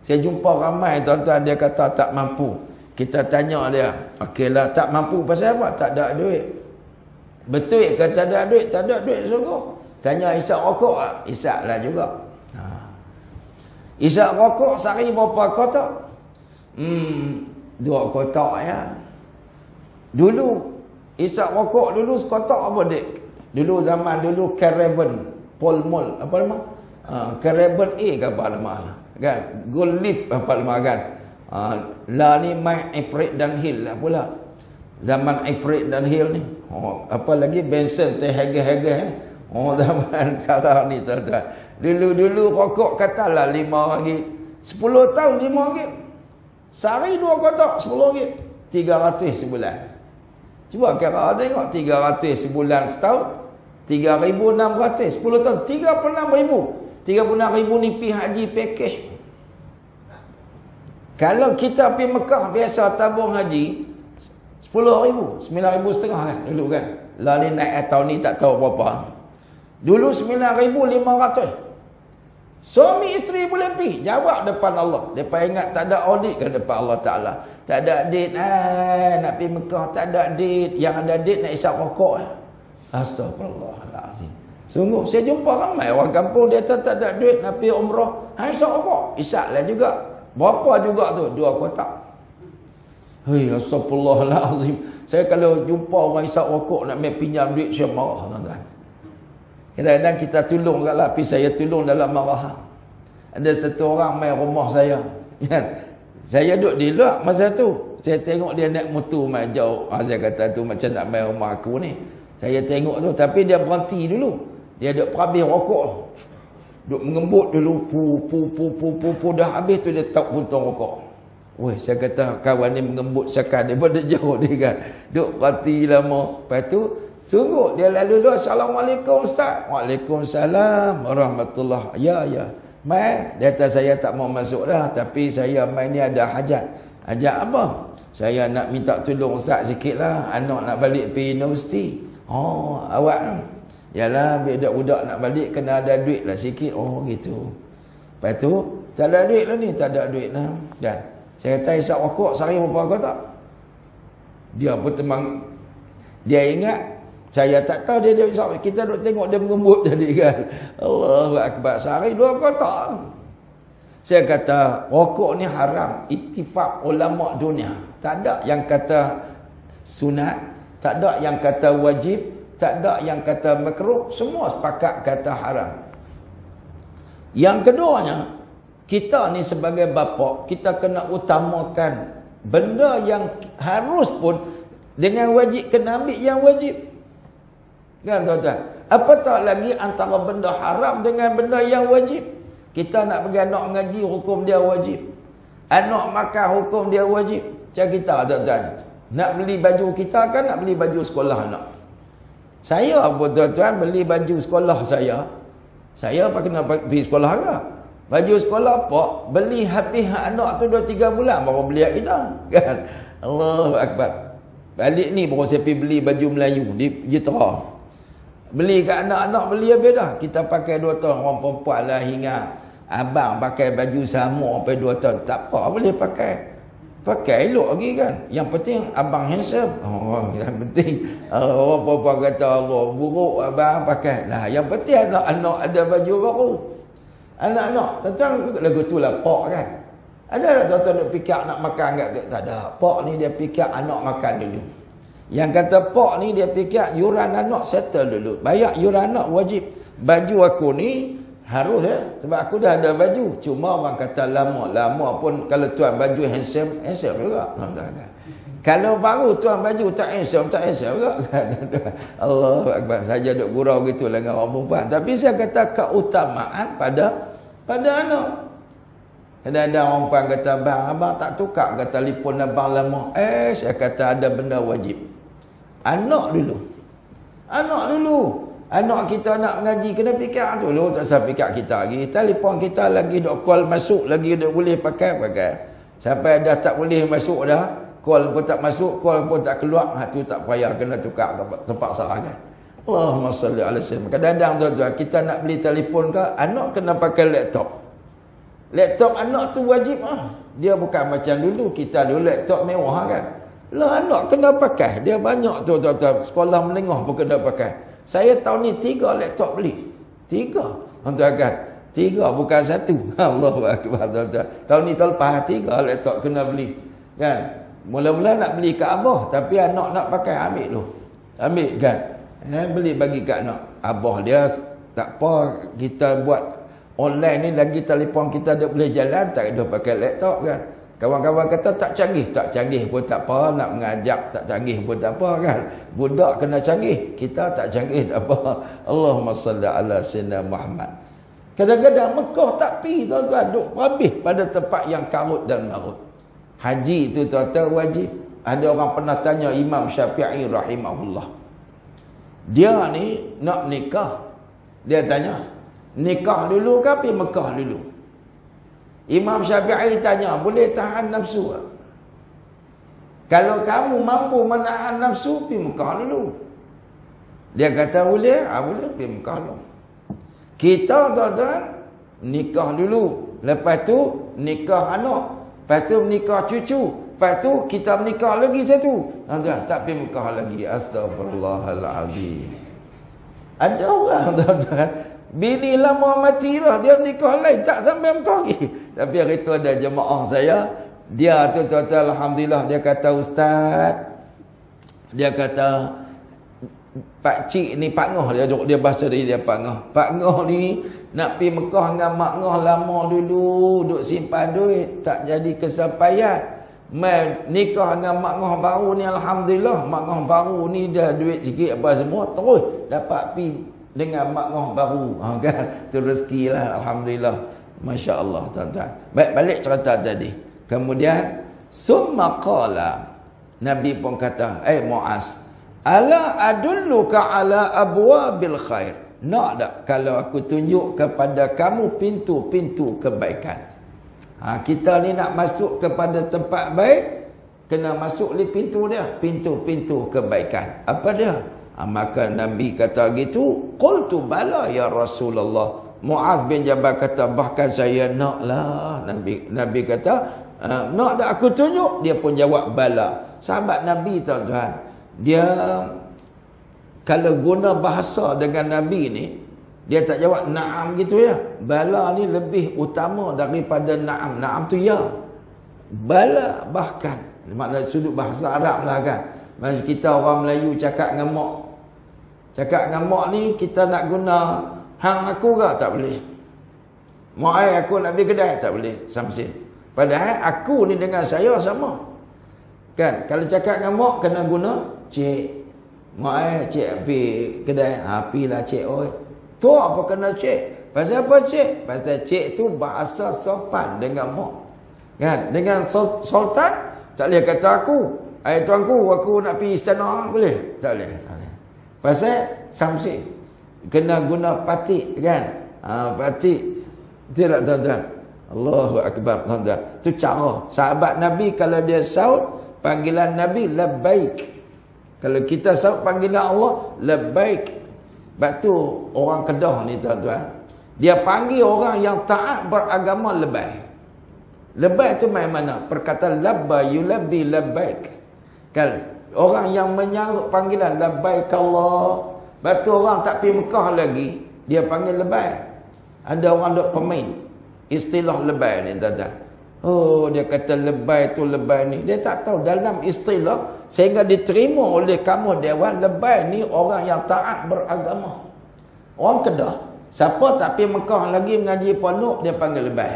Saya jumpa ramai tuan-tuan dia kata tak mampu. Kita tanya dia, okeylah tak mampu pasal apa? Tak ada duit. Betul ke tak ada duit? Tak ada duit sungguh. Tanya isap rokok tak? Isap lah juga. Isap rokok sehari berapa kotak? 2 kotak ya. Dulu isap rokok dulu sekotak apa dek? Dulu zaman dulu Caravan, Polmol, apa nama? Caravan A ke apa nama lah. Kan? Gold Leaf apa nama kan? Lah ni Mike Ifrit dan Hill lah pula. Zaman Ifrit dan Hill ni. Apa lagi Benson teh hege-hege. Zaman sekarang ni tuan-tuan. Dulu-dulu rokok katalah RM5. 10 tahun RM5. Sehari 2 kotak RM10. 300 sebulan. Cuba kira tengok 300 sebulan setahun. 3,600 10 tahun 36,000. 36,000 ni pergi haji package. Kalau kita pergi Mekah biasa tabung haji 10,000, 9,500 kan dulu kan. Lah ni naik tahun ni tak tahu berapa. Dulu 9,500. Suami isteri boleh pergi jawab depan Allah. Depa ingat tak ada audit ke depan Allah Taala. Tak ada date nak pergi Mekah, tak ada date. Yang ada date nak isap rokok. Astagfirullahalazim. Sungguh saya jumpa ramai orang kampung dia tak ada duit nak pergi umrah. Isap rokok. Isaplah juga. Berapa juga tu? 2 kotak. Hei, astagfirullahalazim. Saya kalau jumpa orang isap rokok nak main pinjam duit saya marah tuan-tuan. Kadang-kadang kita tolong kat lah, tapi saya tolong dalam marah. Ada satu orang main rumah saya. Saya duduk di luar masa tu. Saya tengok dia naik motor main jauh. Saya kata tu macam nak main rumah aku ni. Saya tengok tu, tapi dia berhenti dulu. Dia duduk perhabis rokok. Duduk mengembut dulu. Pu. Dah habis tu dia tak puntung rokok. Weh, saya kata kawan ni mengembut sekal daripada jauh dia kan. Duduk perhati lama. Lepas tu, sungguh dia lalu dulu, Assalamualaikum Ustaz. Waalaikumsalam warahmatullahi. Ya. Mai, dia kata saya tak mau masuk dah, tapi saya mai ni ada hajat. Hajat apa? Saya nak minta tolong Ustaz sikit lah. Anak nak balik pergi universiti. Oh, awak kan? Yalah, budak-budak nak balik kena ada duit lah sikit. Oh, gitu. Lepas tu, tak ada duit lah ni. Tak ada duit lah. Dan saya kata isap rokok sehari berapa kotak? Dia pun temang. Dia ingat saya tak tahu dia isap. Kita duk tengok dia mengembut tadi kan. Allahu akbar. Sehari 2 kotak. Saya kata rokok ni haram. Ittifaq ulama dunia. Tak ada yang kata sunat, tak ada yang kata wajib, tak ada yang kata makruh, semua sepakat kata haram. Yang keduanya, kita ni sebagai bapa, kita kena utamakan benda yang harus pun dengan wajib kena ambil yang wajib. Kan tuan-tuan? Apatah lagi antara benda haram dengan benda yang wajib. Kita nak pergi anak mengaji, hukum dia wajib. Anak makan, hukum dia wajib. Macam kita tuan-tuan. Nak beli baju kita kan nak beli baju sekolah anak. Saya pun tuan-tuan beli baju sekolah saya. Saya apa kena pergi sekolah ke? Baju sekolah apa? Beli habis anak tu 2-3 bulan baru beli kita. Kan? Allahu akbar. Balik ni baru saya pergi beli baju Melayu di Jitra. Beli kat anak-anak, beli habis dah. Kita pakai 2 tahun, orang perempuan lah hingga abang pakai baju sama sampai 2 tahun. Tak apa, boleh pakai. Pakai elok lagi kan. Yang penting abang handsome. Oh, yang penting orang perempuan kata Allah buruk abang pakai. Nah, yang penting anak-anak ada baju baru. Anak-anak, tuan-tuan lagu tu lah pak kan. Ada tak tuan-tuan nak fikir nak makan kat tu? Tak ada. Pak ni dia fikir anak makan dulu. Yang kata pak ni dia fikir yuran anak settle dulu. Bayar yuran anak wajib. Baju aku ni harus ya. Sebab aku dah ada baju. Cuma orang kata lama pun kalau tuan baju handsome juga. Kalau baru tuan baju tak handsome juga. Allah Akbar. Saja duk gurau gitu dengan orang perempuan. Tapi saya kata keutamaan pada anak. Kadang-kadang orang perempuan kata, abang tak tukar ke telefon abang lama. Saya kata ada benda wajib. Anak dulu. Anak kita nak mengaji kena fikir dulu. Tak usah fikir kita lagi. Telefon kita lagi duk call masuk. Lagi duk boleh pakai. Sampai dah tak boleh masuk dah. Call pun tak masuk. Call pun tak keluar. Tu tak payah kena tukar tempat sarangan. Allahumma salli ala sayyidina. Kadang-kadang tuan-tuan kita nak beli telefon ke, anak kena pakai laptop. Laptop anak tu wajib Dia bukan macam dulu. Kita dulu laptop mewah kan. Lah anak kena pakai. Dia banyak tu tuan-tuan. Sekolah menengah pun kena pakai. Saya tahun ni 3 laptop beli. 3. Tuan-tuan kan. 3 bukan 1. Allahu Akbar tuan-tuan. Tahun ni tahun lepas 3 laptop kena beli. Kan. Mula-mula nak beli kat abah. Tapi anak nak pakai ambil tu. Ambil kan. Beli bagi kat anak. Abah dia tak apa. Kita buat online ni lagi telefon kita dah boleh jalan, tak ada pakai laptop kan. Kawan-kawan kata tak canggih pun tak apa, nak mengajak tak canggih pun tak apa kan. Budak kena canggih, kita tak canggih tak apa. Allahumma salli ala sayyidina Muhammad. Kadang-kadang Mekah tak pi tuan-tuan, duk habis pada tempat yang karut dan marut. Haji tu tuan-tuan wajib. Ada orang pernah tanya Imam Syafi'i rahimahullah. Dia ni nak nikah. Dia tanya, nikah dulu ke pergi Mekah dulu? Imam Syafi'i tanya, boleh tahan nafsu tak? Kalau kamu mampu menahan nafsu, pergi Mekah dulu. Dia kata boleh? Boleh, pergi Mekah dulu. Kita tuan-tuan nikah dulu. Lepas tu nikah anak. Lepas tu nikah cucu. Lepas tu kita menikah lagi satu. Tuan-tuan tak pergi Mekah lagi. Astagfirullahaladzim. Ada orang tuan-tuan, bini lama mati lah, dia nikah lain, tak sampai Mekah lagi. Tapi hari tu ada jemaah saya, dia tu tuan-tuan alhamdulillah, dia kata ustaz, dia kata pak cik ni, pak ngoh dia bahasa dia pak ngoh. Pak ngoh ni nak pergi Mekah dengan mak ngoh lama dulu, duk simpan duit, tak jadi kesampaian. Nikah dengan mak ngoh baru ni alhamdulillah, mak ngoh baru ni dah duit sikit apa semua, terus dapat pergi dengan mak ngoh baru kan. Tu rezeki lah alhamdulillah. Masya-Allah tuan-tuan. Baik, balik cerita tadi. Kemudian summa qala, Nabi pun kata, Muaz, ala adulluka ala abwabil khair. Nak tak kalau aku tunjuk kepada kamu pintu-pintu kebaikan? Kita ni nak masuk kepada tempat baik, kena masuk di pintu dia, pintu-pintu kebaikan. Apa dia? Maka Nabi kata gitu, qultu bala ya Rasulullah. Muaz bin Jabal kata, bahkan saya naklah. Nabi kata, nak tak aku tunjuk? Dia pun jawab bala. Sahabat Nabi tuan-tuan, dia kalau guna bahasa dengan Nabi ni, dia tak jawab na'am gitu ya. Bala ni lebih utama daripada na'am. Na'am tu ya. Bala bahkan. Maknanya sudut bahasa Arab lah kan. Macam kita orang Melayu cakap dengan mak. Cakap dengan mak ni kita nak guna hang aku ke? Tak boleh. Mak aku nak pergi kedai? Tak boleh. Samsin. Padahal aku ni dengan saya sama. Kan? Kalau cakap dengan mak kena guna cik. Mak cik pergi kedai. Pergilah cik oi. Tu apa kena cik? Pasal apa cik? Pasal cik tu bahasa sopan dengan mak. Kan? Dengan sultan tak boleh kata aku. Tuanku, aku nak pergi istana, boleh? Tak boleh. Pasal samsi. Kena guna patik kan? Patik. Tidak tuan-tuan. Allahu Akbar tuan-tuan. Itu cara. Sahabat Nabi kalau dia saud, panggilan Nabi labbaik. Kalau kita sahut panggilan Allah, labbaik. Sebab tu orang Kedah ni tuan-tuan, dia panggil orang yang taat beragama lebay. Lebay tu main mana? Perkataan labba yulabbi labbaik. Kan orang yang menyahut panggilan labbaik Allah. Sebab tu orang tak pergi Mekah lagi, dia panggil lebay. Ada orang duk pemain istilah lebay ni tuan-tuan. Oh, dia kata lebay tu lebay ni. Dia tak tahu dalam istilah sehingga diterima oleh kamu dewan, lebay ni orang yang taat beragama. Orang Kedah, siapa tak pergi Mekah lagi mengaji pondok, dia panggil lebay.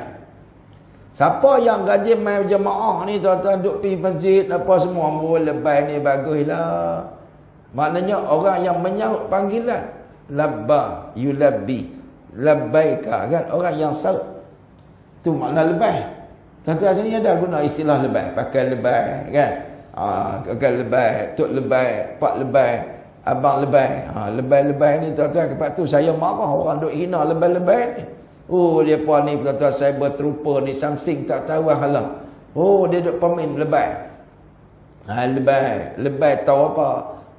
Siapa yang gaji main jemaah ni tuan-tuan, duk pergi masjid apa semua, lebay ni baguslah. Maknanya orang yang menyahut panggilan labba yulabbi labbaika, kan, orang yang sahut. Tu makna lebay. Tuan-tuan sini ada guna istilah lebay, pakai lebay, kan. Pakai lebay, tok lebay, pak lebay, abang lebay. Lebay-lebay ni tuan-tuan, sebab tu saya marah orang duk hina lebay-lebay ni. Oh, dia puan ni tuan-tuan, cyber trooper ni, something tak tahu halah. Oh, dia duk pemain lebay. Lebay, lebay tahu apa?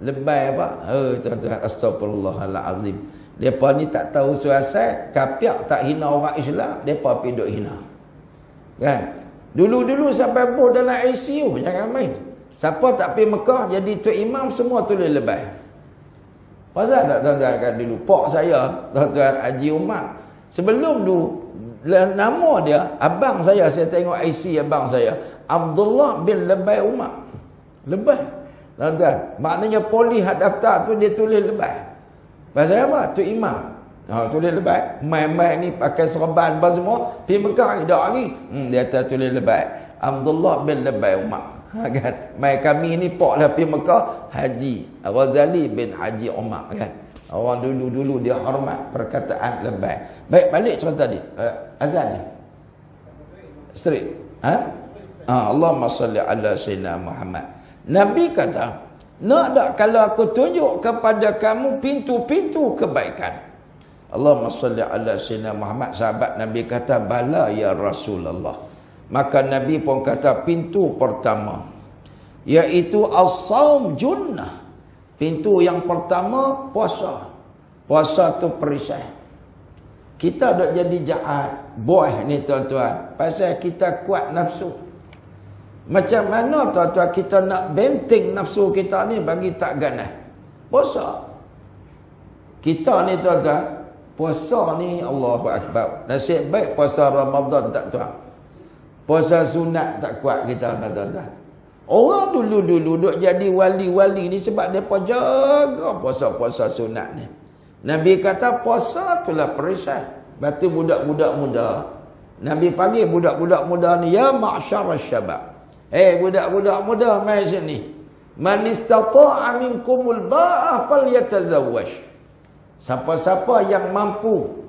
Lebay apa? Oh, tuan-tuan, astagfirullahalazim. Depa ni tak tahu suasai, kafir tak hina orang Islam, depa pergi duk hina. Kan? Dulu-dulu sampai buh dalam ICU, jangan main. Siapa tak pergi Mekah jadi tok imam, semua tulis lebay. Pasal tak tuan-tuan, kan dulu pak saya, tuan-tuan Haji Umar, sebelum tu nama dia, abang saya tengok IC abang saya, Abdullah bin Lebay Umar. Lebay. Tuan-tuan, maknanya polis daftar tu dia tulis lebay. Pasal apa? Tu imam. Tulis lebay. Mai-mai ni pakai serban apa semua, pergi Mekah dak lagi. Dia tak tulis lebay. Abdullah bin Lebay Umar. Kan? Mai kami ni pak lah pergi Mekah, Haji Ghazali bin Haji Umar, kan. Orang dulu-dulu dia hormat perkataan lebay. Baik, balik cerita tadi. Azan ni. Straight. Allahumma salli ala sayyidina Muhammad. Nabi kata, nak tak kalau aku tunjuk kepada kamu pintu-pintu kebaikan? Allahumma salli ala sayyidina Muhammad. Sahabat Nabi kata, bala ya Rasulullah. Maka Nabi pun kata, pintu pertama, iaitu as-saum junnah. Pintu yang pertama, puasa. Puasa tu perisai. Kita dah jadi jahat, boy ni tuan-tuan, pasal kita kuat nafsu. Macam mana tuan-tuan kita nak benteng nafsu kita ni bagi tak ganas? Puasa. Kita ni tuan-tuan, puasa ni Allahu Akbar. Nasib baik puasa Ramadan tak tuan. Puasa sunat tak kuat kita tuan-tuan. Orang dulu-dulu duk jadi wali-wali ni sebab mereka jaga puasa-puasa sunat ni. Nabi kata puasa itulah perisai. Batu budak-budak muda. Nabi panggil budak-budak muda ni, ya ma'syarasy syabab. Budak-budak muda, mai sini. Man istata'a minkumul ba'ah falyatazawwaj. Siapa-siapa yang mampu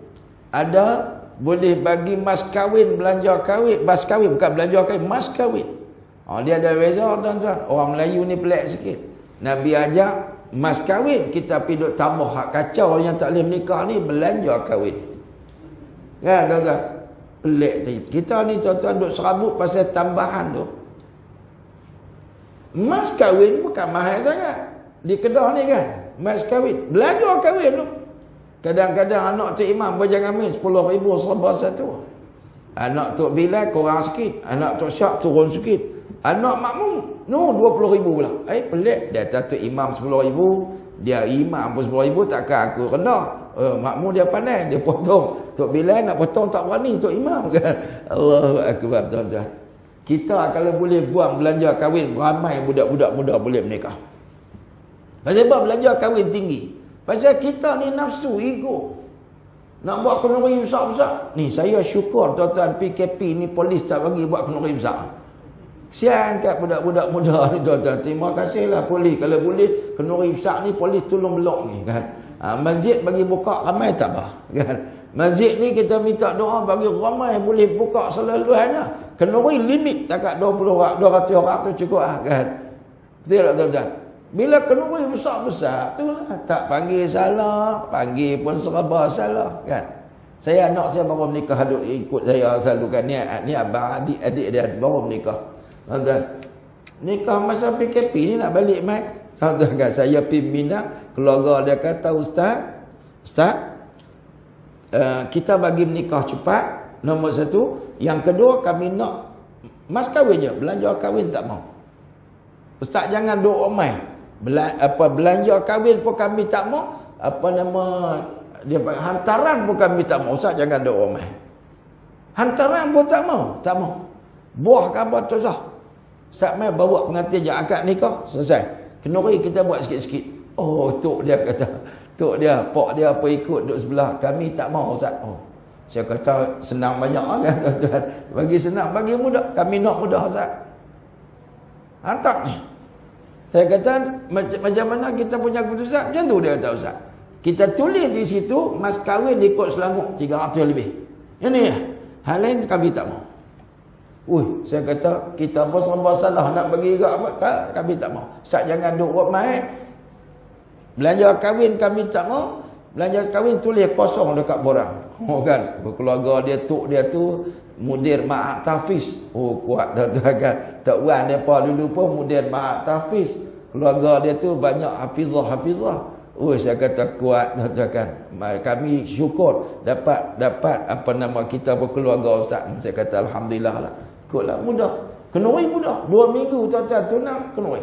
ada boleh bagi mas kahwin, belanja kahwin, mas kahwin bukan belanja kahwin, mas kahwin. Dia ada beza tuan-tuan. Orang Melayu ni pelik sikit. Nabi ajak mas kahwin, kita pergi duk tambah hak kacau yang tak boleh menikah ni, belanja kahwin. Kan tuan-tuan? Pelik tu. Kita ni tuan-tuan duk serabut pasal tambahan tu. Mas kahwin bukan mahal sangat. Di Kedah ni kan, mas kahwin, belanja kahwin tu. Kadang-kadang anak tu imam berjangan main 10,000 serba satu. Anak tu Bilal kurang sikit, anak tu Syak turun sikit. Anak makmum 20,000 pula. Pelik. Dia kata tu imam 10,000, dia imam pun 10,000, takkan aku rendah. Makmum dia pandai, dia potong. Tok Bilal nak potong tak berani tok imam, kan. Allahu Akbar tuan-tuan. Kita kalau boleh buang belanja kahwin, ramai budak-budak muda boleh menikah. Pasal apa belanja kahwin tinggi? Pasal kita ni nafsu, ego. Nak buat kenduri besar-besar. Ni saya syukur tuan-tuan, PKP ni polis tak bagi buat kenduri besar. Kesian kat budak-budak muda ni tuan-tuan. Terima kasihlah polis. Kalau boleh kenduri besar ni polis tolong belok ni, kan. Masjid bagi buka ramai tak apa, kan. Masjid ni kita minta doa bagi ramai boleh buka selaluannya. Kenduri limit takat 20 orang, 200 orang tu cukup lah, kan. Betul tak tuan-tuan? Bila kenduri besar-besar tu lah, tak panggil salah, panggil pun serba salah, kan. Saya anak saya baru menikah, ikut saya selalu, kan. Ni abang adik dia baru menikah. Tuan-tuan, Nikah masa PKP ni nak balik mai. Tuan-tuan, saya pergi Mina, keluarga dia kata, Ustaz, kita bagi nikah cepat, nombor satu. Yang kedua, kami nak mas kahwin je, belanja kahwin tak mau. Ustaz jangan duk omai. Belanja kahwin pun kami tak mau. Dia hantaran pun kami tak mau. Ustaz jangan duk omai. Hantaran pun tak mau. Buah khabar tu sah. Ustaz mai bawa pengantin je akad nikah, selesai. Kenuri kita buat sikit-sikit. Oh, tok dia kata, tok dia, pak dia apa ikut duduk sebelah. Kami tak mau, Ustaz. Oh, saya kata senang banyak kan, tuan-tuan. Bagi senang, bagi mudah. Kami nak mudah, Ustaz. Hantar ni. Saya kata, macam mana kita punya keputusan? Macam tu dia kata, Ustaz. Kita tulis di situ, mas kahwin ikut Selangor 300 lebih. Ini ya. Hal lain kami tak mau. Saya kata, kita pun serba salah nak bagi juga apa? Kami tak mau. Ustaz jangan duk buat main. Belanja kahwin kami tak mau. Belanja kahwin tulis kosong dekat borang. Oh kan, keluarga dia tok dia tu mudir ma'at tahfiz. Oh kuat tuan-tuan kan. Tok Wan depa dulu pun mudir ma'at tahfiz. Keluarga dia tu banyak hafizah. Saya kata kuat tuan-tuan kan. Kami syukur dapat apa nama kita berkeluarga Ustaz. Saya kata alhamdulillah lah. Ikutlah mudah. Kenuri mudah. 2 minggu tuan-tuan tunang kenuri.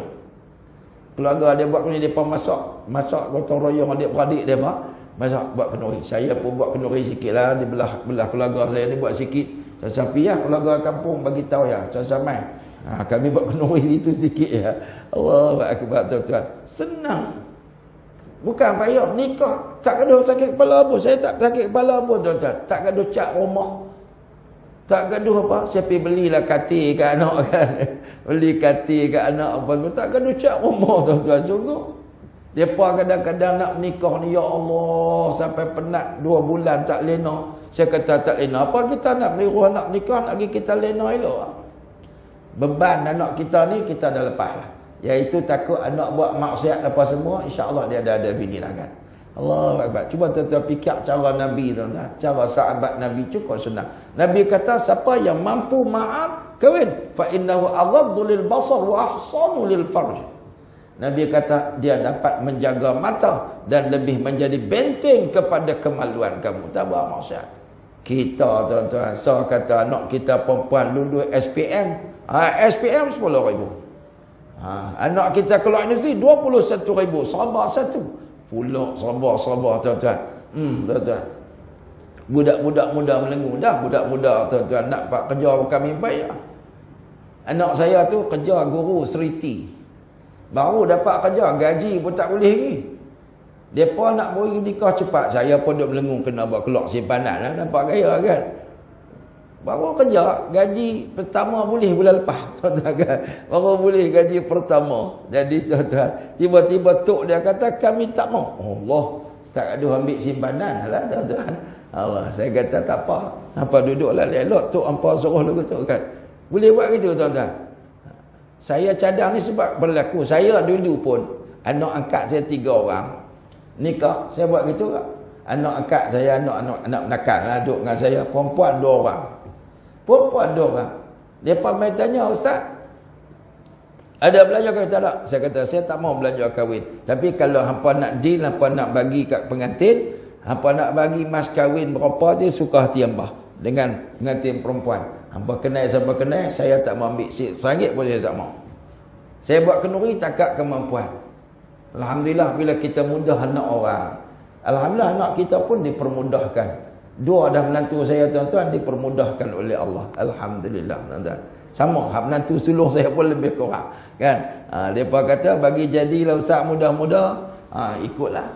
Keluarga dia buat kenuri, depa masak gotong royong adik-beradik depa. Masak buat kenuri. Saya pun buat kenuri sikitlah di belah keluarga saya ni buat sikit. Tapi ya keluarga kampung bagi tahu ya, samai. Kami buat kenuri itu sikit ya. Allahu akbar tuan-tuan. Senang. Bukan payah nikah. Tak gaduh sakit kepala pun. Saya tak sakit kepala pun tuan-tuan. Tak gaduh cat rumah. Tak gaduh apa. Saya pergi belilah katil kat anak kan. Beli katil kat anak apa semua. Tak gaduh cat rumah tuan-tuan. Sungguh. Mereka kadang-kadang nak nikah ni. Ya Allah. Sampai penat 2 bulan tak lena. Saya kata tak lena. Apa kita nak meniru anak nikah. Nak pergi kita lena elok. Beban anak kita ni kita dah lepas lah. Iaitu takut anak buat maksiat apa semua. InsyaAllah dia ada bini lah kan. Allah Akbar. Cuba tuan-tuan fikir cara Nabi tuan-tuan. Cara sahabat Nabi cukup senang. Nabi kata siapa yang mampu maaf kahwin. Fa innahu aghaddu lil basar wa ahsanu lil farj. Nabi kata dia dapat menjaga mata dan lebih menjadi benteng kepada kemaluan kamu. Tak buat maksiat. Kita tuan-tuan. So kata anak kita perempuan lulus SPM. SPM 10,000. Anak kita keluar universiti 21,000. Sabar satu. Pulak sabar tuan-tuan. Tuan-tuan. Budak-budak muda melengu dah. Budak-budak tuan-tuan nak buat kerja kami bayar. Anak saya tu kerja guru seriti. Baru dapat kerja, gaji pun tak boleh lagi. Depa nak beri nikah cepat. Saya pun duk melengu kena buat keluar simpanan lah, nampak gaya kan. Baru kerja, gaji pertama boleh bulan lepas. Tuan-tuan kan. Baru boleh gaji pertama. Jadi tuan-tuan, tiba-tiba tok dia kata kami tak mau. Allah, tak ada ambil simpanan lah tuan-tuan. Allah, saya kata tak apa. Apa duduklah elok tok hampa suruh lagu tu kan. Boleh buat gitu tuan-tuan. Saya cadang ni sebab berlaku. Saya dulu pun anak angkat saya 3 orang. Nikah, saya buat gitu tak? Anak angkat saya, anak nakal lah duduk dengan saya. Perempuan 2 orang. Perempuan 2 orang. Mereka main tanya, Ustaz, ada belanja kahwin tak? Saya kata, saya tak mau belanja kahwin. Tapi kalau hampa nak deal, hampa nak bagi kat pengantin, hampa nak bagi mas kahwin berapa je, suka hati hamba. Dengan pengantin perempuan. Hampa kenal siapa kenal, saya tak mau ambil RM1 pun saya tak mau. Saya buat kenduri cakap kemampuan. Alhamdulillah bila kita mudah anak orang. Alhamdulillah anak kita pun dipermudahkan. 2 dah menantu saya tuan-tuan dipermudahkan oleh Allah. Alhamdulillah tuan-tuan. Sama hak menantu sulung saya pun lebih kurang kan. Depa kata bagi jadilah ustaz mudah-mudah, ikutlah.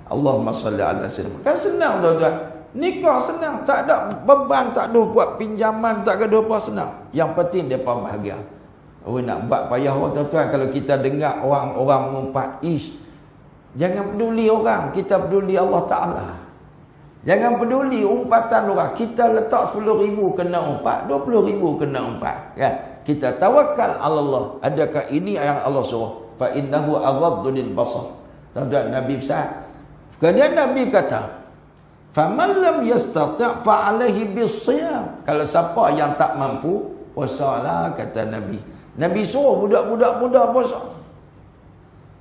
Allahumma salli ala sayyidina. Kan senang tuan-tuan. Nikah senang, tak ada beban, tak ada buat pinjaman, tak ada apa, senang. Yang penting depa bahagia. Nak buat payah tuan-tuan kalau kita dengar orang-orang mengumpat, jangan peduli orang, kita peduli Allah Taala. Jangan peduli umpatan orang. Kita letak 10,000 kena umpat, 20,000 kena umpat, kan? Kita tawakal Allah. Adakah ini yang Allah suruh? Fa innahu aghaddu lil basar. Tuan-tuan, Nabi besar. Kemudian Nabi kata, faman lam yastati' fa alaihi bis-shiyam. Kalau siapa yang tak mampu, puasalah kata Nabi. Nabi suruh budak-budak muda puasa.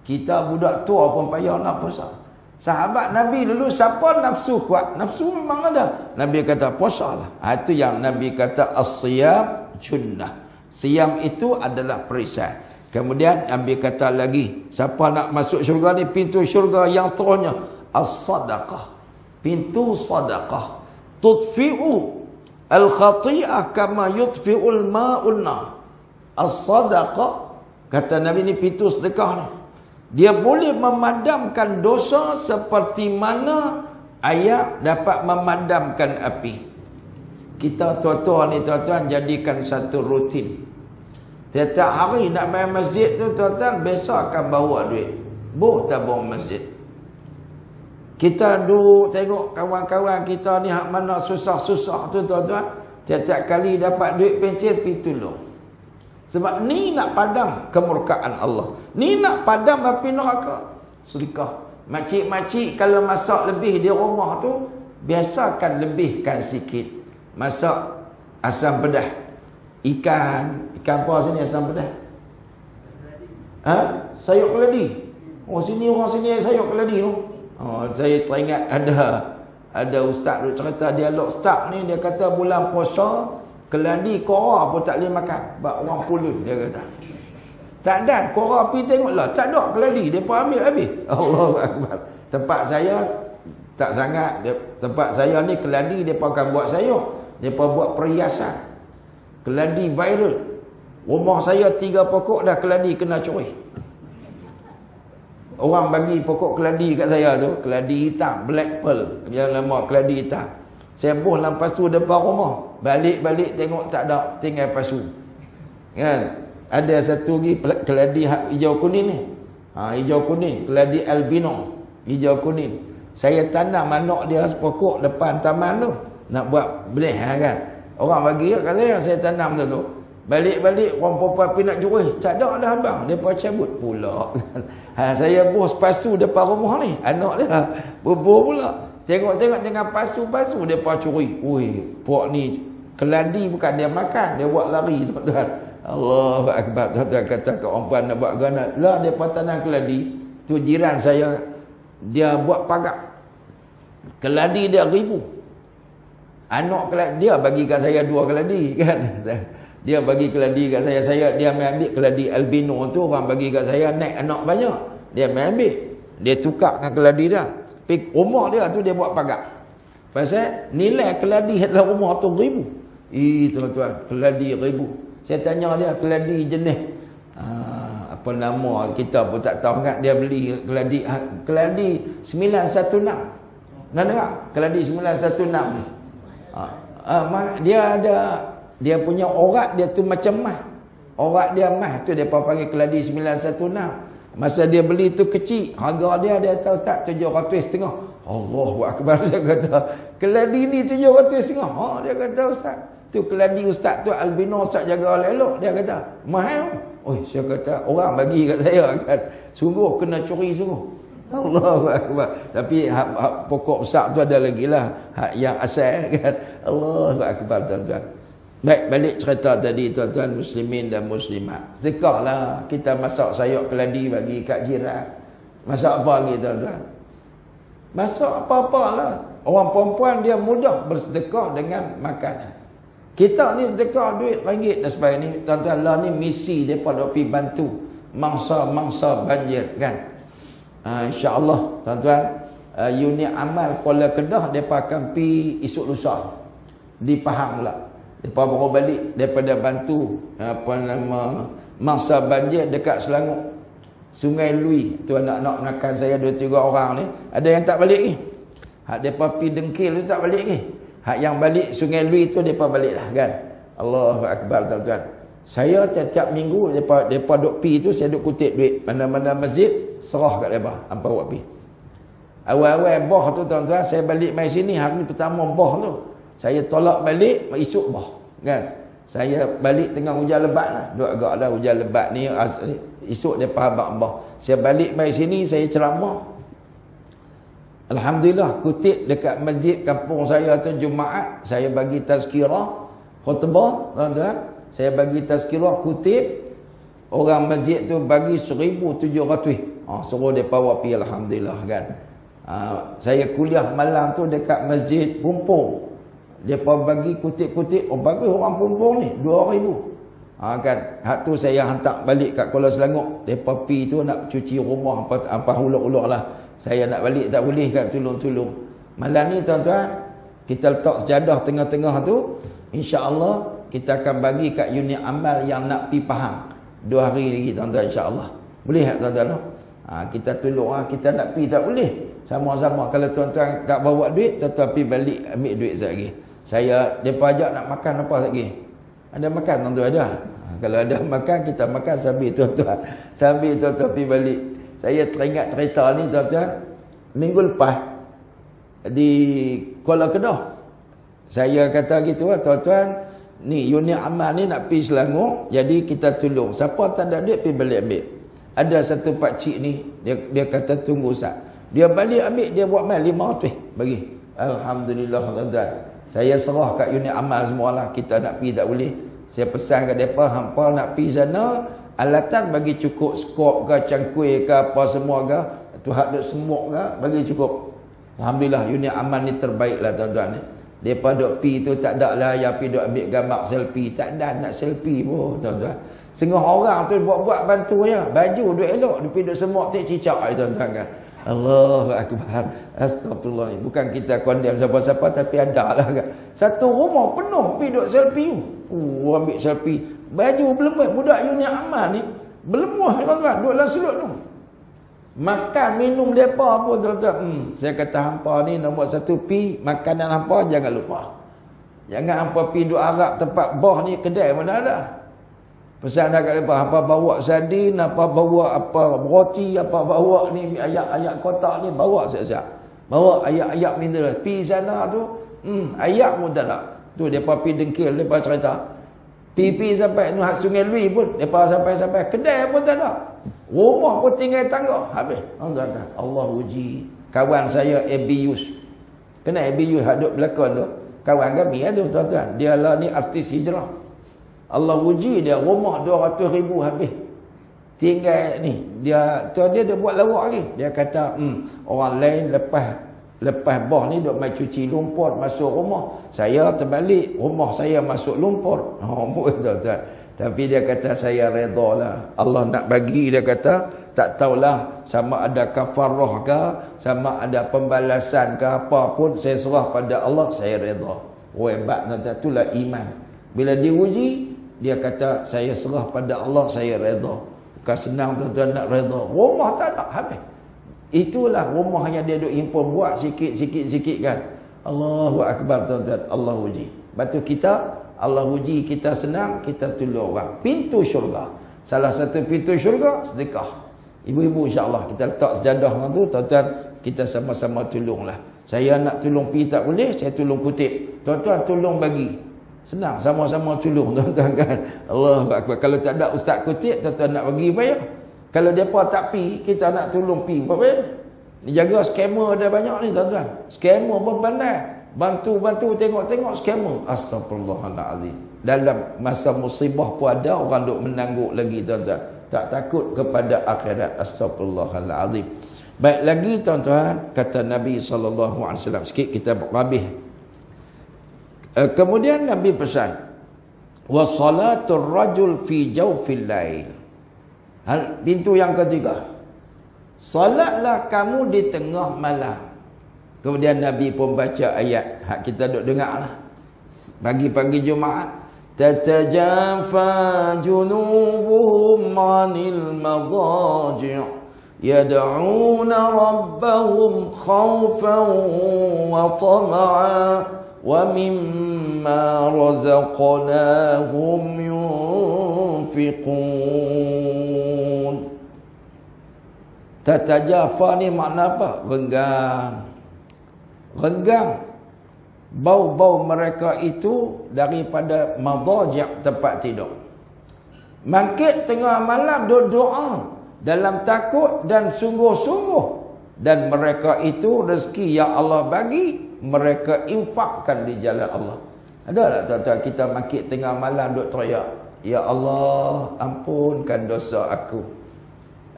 Kita budak tua pun payah nak puasa. Sahabat Nabi dulu siapa nafsu kuat? Nafsu memang ada. Nabi kata puasalah. Itu yang Nabi kata as-siyam junnah. Siyam itu adalah perisai. Kemudian Nabi kata lagi, siapa nak masuk syurga ni, pintu syurga yang seterusnya as-sadaqah. Pintu sedekah. Tudfi'u al-khati'ah kama yudfi'ul ma'un nar. As-sadaqah, kata Nabi, ni pintu sedekah ni. Dia boleh memadamkan dosa seperti mana air dapat memadamkan api. Kita tuan-tuan ni tuan-tuan jadikan satu rutin. Tiap-tiap hari nak main masjid tu tuan-tuan, besok akan bawa duit. Tak bawa masjid. Kita duduk tengok kawan-kawan kita ni hak mana susah-susah tu tuan-tuan. Tiap-tiap kali dapat duit pencen pergi tolong. Sebab ni nak padam kemurkaan Allah. Ni nak padam api neraka. Sedekah. Makcik-makcik kalau masak lebih di rumah tu, biasakan lebihkan sikit. Masak asam pedas. Ikan apa sini asam pedas? Sayur keladi. Sini orang sini sayur keladi tu. Saya teringat ada ustaz duk cerita dialog ustaz ni, dia kata bulan puasa keladi kora pun tak boleh makan. Sebab orang pulun, dia kata. Tak ada, kora pergi tengoklah. Tak ada keladi, dia pun ambil habis. Allahu Akbar. Tempat saya tak sangat. Tempat saya ni keladi, dia pun akan buat sayur. Dia pun buat perhiasan. Keladi viral. Rumah saya 3 pokok dah keladi kena curi. Orang bagi pokok keladi kat saya tu. Keladi hitam, black pearl. Yang nama keladi hitam. Saya buh dalam pasu depan rumah. Balik-balik tengok tak ada, tinggal pasu. Kan? Ada satu lagi keladi hijau kuning ni. Hijau kuning, keladi albino. Hijau kuning. Saya tanam anak dia sepokok depan taman tu. Nak buat benih kan. Orang bagi kat saya tanam tu. Balik-balik orang perempuan pergi nak curi. Tak ada dah abang. Mereka cabut pula. Saya buh pasu depan rumah ni. Anak dia berbuh pula. Tengok-tengok dengan pasu-pasu mereka curi. Puak ni keladi bukan dia makan. Dia buat lari tuan-tuan. Allahu Akbar. Tuan-tuan kata ke orang puan nak buat gana. Lah dia tanam keladi. Tu jiran saya. Dia buat pagar. Keladi dia 1000. Anak keladi. Dia bagi kat saya 2 keladi kan. Dia bagi keladi kat saya. Dia ambil keladi albino tu. Orang bagi kat saya naik anak banyak. Dia ambil. Dia tukarkan keladi dia. Tapi rumah dia tu dia buat pagar. Pasal nilai keladi dalam rumah tu 1000. Tuan-tuan. Keladi 1000. Saya tanya dia keladi jenis. Apa nama kita pun tak tahu kan. Dia beli keladi 916. Nak dengar? Keladi 916 ni. Dia punya orat dia tu macam mah. Orat dia mah tu dia panggil keladi 916. Masa dia beli tu kecil, harga dia tahu Ustaz 750. Allahu Akbar, dia kata. Keladi ni 750. Dia kata Ustaz. Tu keladi Ustaz tu albino Ustaz jaga elok, dia kata. Mahal. Saya kata orang bagi kat saya kan. Sungguh kena curi sungguh. Allahu Akbar. Tapi pokok besar tu ada lagi lah. Yang asal kan. Allahu Akbar tuan-tuan. Baik, balik cerita tadi tuan-tuan muslimin dan muslimat. Sedekahlah. Kita masak sayur keladi bagi kat jiran. Masak apa lagi tuan-tuan? Masak apa-apa lah. Orang perempuan dia mudah bersedekah dengan makanan. Kita ni sedekah duit ringgit dan sebagainya. Tuan-tuan lah ni misi daripada pergi bantu mangsa-mangsa banjir kan. InsyaAllah tuan-tuan, unit amal Kuala Kedah mereka akan pergi esok lusa di Pahang pula. Mereka baru balik daripada bantu mangsa banjir dekat Selangor, Sungai Lui. Tu anak-anak menakan saya 2-3 orang ni. Ada yang tak balik ni. Hak mereka pergi Dengkil tu tak balik ni. Hak yang balik Sungai Lui tu mereka balik lah kan. Allahu Akbar tuan-tuan. Saya tiap-tiap minggu mereka duk pi tu saya duk kutip duit. Mana-mana masjid serah kat mereka. Hampa buat pi. Awal-awal boh tu tuan-tuan, saya balik mai sini hari pertama boh tu. Saya tolak balik esok boh kan. Saya balik tengah hujan lebat lah. Duk agak dah hujan lebat ni esok depa habaq boh. Saya balik mai sini saya ceramah. Alhamdulillah kutip dekat masjid kampung saya tu Jumaat, saya bagi tazkirah khutbah tuan-tuan. Saya bagi tazkirah kutip Orang masjid tu bagi 1,700. Suruh dia bawa pergi, alhamdulillah kan. Saya kuliah malam tu dekat masjid Pumpung. Depa bagi kutip-kutip, bagi orang Pumpung ni 2,000. Kan, hak tu saya hantar balik kat Kuala Selangor. Depa pi tu nak cuci rumah apa ulur-ulur lah. Saya nak balik tak boleh kan, tolong-tolong. Malam ni tuan-tuan, kita letak sejadah tengah-tengah tu. InsyaAllah kita akan bagi kat unit amal yang nak pi Pahang 2 hari lagi tuan-tuan, insyaAllah. Boleh tak tuan-tuan? Kita tolong, kita nak pi tak boleh. Sama-sama, kalau tuan-tuan tak bawa duit, tuan-tuan pi balik ambil duit sekejap lagi. Saya, mereka ajak nak makan apa lagi? Ada makan tuan-tuan, ada. Kalau ada makan, kita makan sambil tuan-tuan. Sambil tuan-tuan pi balik. Saya teringat cerita ni tuan-tuan. Minggu lepas, di Kuala Kedah. Saya kata gitu lah tuan-tuan. Ni unit amal ni nak pi Selangor. Jadi kita tolong. Siapa tak ada duit, pi balik ambil. Ada satu pakcik ni. Dia kata tunggu Ustaz. Dia balik ambil, dia buat mail 500 bagi. Alhamdulillah tuan-tuan. Saya serah kat unit amal semualah. Kita nak pi tak boleh. Saya pesan kat mereka, hampa nak pi sana, alatan bagi cukup, skop ke, cangkui ke, apa semua ke, tu hak duk semuk ke, bagi cukup. Alhamdulillah unit amal ni terbaik lah tuan-tuan. Mereka duk pi tu tak ada lah yang pi duk ambil gambar selfie. Tak ada nak selfie pun tuan-tuan. Setengah orang tu buat-buat bantu ya. Baju duk elok, dia pi duk semuk tak cicak tuan-tuan kan. Allahu Akbar. Astagfirullah. Bukan kita condemn siapa-siapa, tapi ada lah kan. Satu rumah penuh pi duk selfie. Ambil selfie. Baju belum budak unit amal ni berlemuh tuan-tuan, duk dalam selut tu. Makan minum depa pun tuan-tuan. Saya kata hampa ni nombor 1 pi makanan hampa jangan lupa. Jangan hampa pi duk Arab tempat bah ni kedai mana ada. Pesan dah kat depa, apa bawa sardin, apa bawa apa roti, apa bawa ni ayam kotak ni bawa siap-siap. Bawa ayam mineral. Pi sana tu, ayam pun tak ada. Tu depa pi dengkil, depa cerita. Pi sampai nu Sungai Lui pun depa sampai kedai pun tak ada. Rumah pun tinggal tangga habis. Allah uji. Kawan saya Abius. Kenal Abius hak duk berlakon tu? Kawan kami tu tuan-tuan. Dia lah ni artis hijrah. Allah uji dia, rumah 200,000 habis. Tinggal ni, dia buat lawak lagi. Dia kata, orang lain lepas bah ni duk mai cuci lumpur masuk rumah. Saya terbalik, rumah saya masuk lumpur. Tuan-tuan. Tapi dia kata saya redalah. Allah nak bagi, dia kata tak tahulah sama ada kafarah ke, sama ada pembalasan ke apa pun, saya serah pada Allah, saya reda. Hebat tuan-tuan, itulah iman. Bila diuji, dia kata saya serah pada Allah, saya reda. Bukan senang tuan-tuan nak reda. Rumah tak ada habis. Itulah rumah yang dia duk himpun buat sikit-sikit kan. Allahu Akbar tuan-tuan, Allah uji. Batu kita, Allah uji kita senang, kita tolong orang. Pintu syurga. Salah satu pintu syurga sedekah. Ibu-ibu insya-Allah kita letak sejadah tu tuan-tuan, kita sama-sama tolonglah. Saya nak tolong pi tak boleh, saya tolong kutip. Tuan-tuan tolong bagi. Senang, sama-sama tolong tuan-tuan kan. Allahu Akbar. Kalau tak ada ustaz kutip, tuan-tuan nak bagi bayar. Kalau depa tak pi, kita nak tolong pi, apa bayar? Jaga scammer ada banyak ni tuan-tuan. Scammer pun pandai. Bantu-bantu tengok-tengok scammer. Astagfirullahalazim. Dalam masa musibah pun ada orang duk menangguk lagi tuan-tuan. Tak takut kepada akhirat. Astagfirullahalazim. Baik lagi tuan-tuan, kata Nabi SAW. Sikit kita habis. Kemudian Nabi pesan, wa salatul rajul fi jawfil lail. Pintu yang ketiga, salatlah kamu di tengah malam. Kemudian Nabi pun baca ayat hak kita duk dengar lah pagi-pagi Jumaat, tatajafa junubuhum 'anil madaji' yad'una rabbahum khawfan wa tama'a wa mimma razaqnahum yunfiqun. Tatajafa ni makna apa? Renggang. Bau-bau mereka itu daripada madaji' tempat tidur. Bangkit tengah malam doa dalam takut dan sungguh-sungguh, dan mereka itu rezeki yang Allah bagi, mereka infakkan di jalan Allah. Ada tak tuan-tuan kita bangkit tengah malam duk teriak, Ya Allah, ampunkan dosa aku.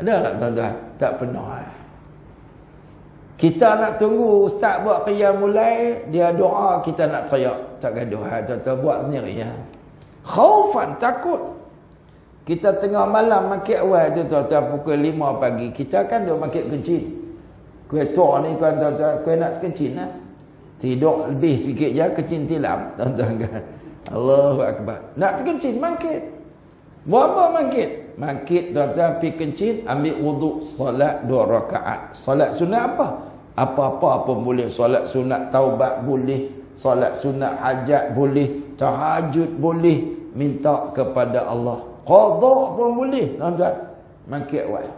Ada tak tuan-tuan? Tak pernah. Kita nak tunggu ustaz buat qiyamul lail, dia doa, kita nak teriak. Tak gaduh. Tuan-tuan buat sendiri ya. Khaufan, takut. Kita tengah malam makin awal tu tuan-tuan, pukul 5 pagi. Kita kan dah makin kencing. Kuih tua ni tuan-tuan, kuih nak kencing lah. Tidur lebih sikit je, kencing tilam. Tuan-tuan kan. Allahu Akbar. Nak terkencing, mangkit. Buat apa mangkit? Mangkit tuan-tuan, pergi kencing, ambil wuduk, solat 2 rakaat. Solat sunat apa? Apa-apa pun boleh. Solat sunat taubat boleh. Solat sunat hajat boleh. Tahajud boleh. Minta kepada Allah. Qadha pun boleh tuan-tuan. Mangkit awal.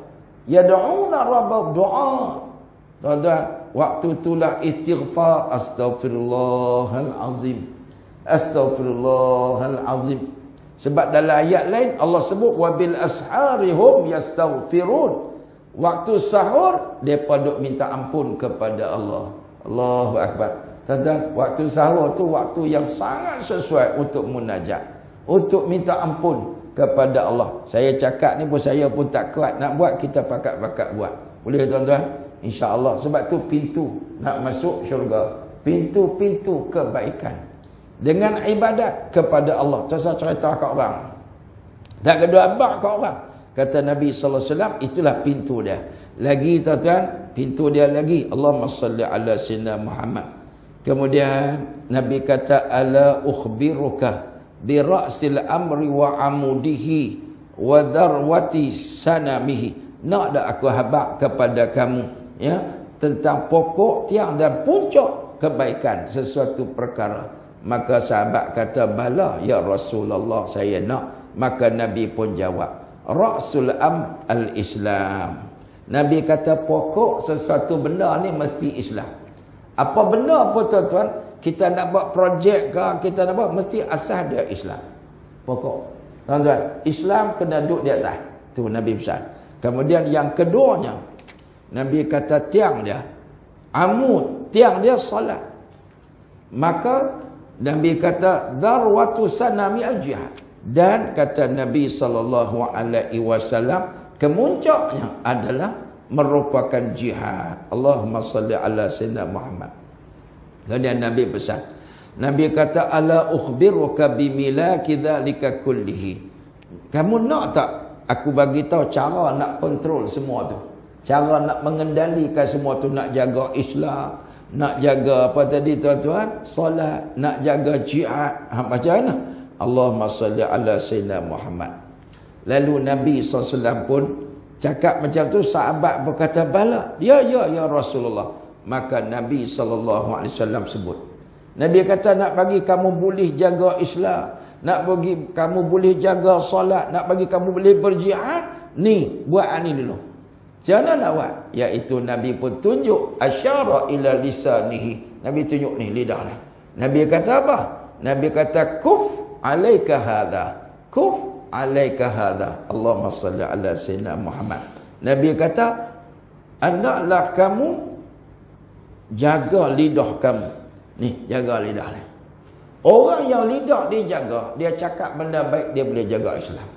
Yad'una rabbahum, doa. Tuan-tuan, waktu itulah istighfar. Astaghfirullahalazim. Astaghfirullahalazim. Sebab dalam ayat lain Allah sebut wabil asharihum yastaghfirun. Waktu sahur depa duk minta ampun kepada Allah. Allahu Akbar. Tuan-tuan, waktu sahur tu waktu yang sangat sesuai untuk munajat, untuk minta ampun kepada Allah. Saya cakap ni pun saya pun tak kuat nak buat, kita pakat-pakat buat. Boleh tuan-tuan? Insya-Allah. Sebab tu pintu nak masuk syurga, pintu-pintu kebaikan dengan ibadat kepada Allah. Tak usah cerita kat orang, tak kedua abang kat orang. Kata Nabi sallallahu alaihi wasallam, itulah pintu dia. Lagi tuan-tuan, pintu dia lagi, Allahumma salli ala sayyidina Muhammad. Kemudian Nabi kata, ala ukhbiruka bi ra'sil amri wa amudihi wa darwati sanamihi. Nak dak aku habaq kepada kamu ya tentang pokok, tiang dan puncak kebaikan sesuatu perkara. Maka sahabat kata, bala ya Rasulullah, saya nak. Maka Nabi pun jawab, ra'sul am al-Islam. Nabi kata pokok sesuatu benda ni mesti Islam. Apa benda apa tuan-tuan? Kita nak buat projek ke, kita nak buat, mesti asas dia Islam. Pokok. Tuan-tuan, Islam kena duduk di atas. Tu Nabi pesan. Kemudian yang keduanya, Nabi kata tiang dia, amud, tiang dia salat. Maka Nabi kata darwatu sanami al-jihad. Dan kata Nabi SAW, kemuncaknya adalah merupakan jihad. Allahumma salli ala sayyidina Muhammad. Kemudian Nabi pesan, Nabi kata, ala ukhbiruka bimilaki dzalika kullihi. Kamu nak tak aku bagi tahu cara nak kontrol semua tu, cara nak mengendalikan semua tu, nak jaga Islam, nak jaga apa tadi tuan-tuan, solat, nak jaga jihad. Macam mana? Allahumma salli ala sayyidina Muhammad. Lalu Nabi SAW pun cakap macam tu, sahabat berkata, bala, ya Rasulullah. Maka Nabi SAW sebut, Nabi kata, nak bagi kamu boleh jaga Islam, nak bagi kamu boleh jaga solat, nak bagi kamu boleh berjihad, ni buat ni dulu. Macam mana nak buat? Iaitu Nabi pun tunjuk, asyara ila lisanihi. Nabi tunjuk ni lidah ni. Nabi kata apa? Nabi kata, kuf alaika hadha, kuf alaika hadha. Allahumma salli ala sayyidina Muhammad. Nabi kata, hendaklah kamu jaga lidah kamu. Ni, jaga lidah ni. Orang yang lidah dia jaga, dia cakap benda baik, dia boleh jaga Islam.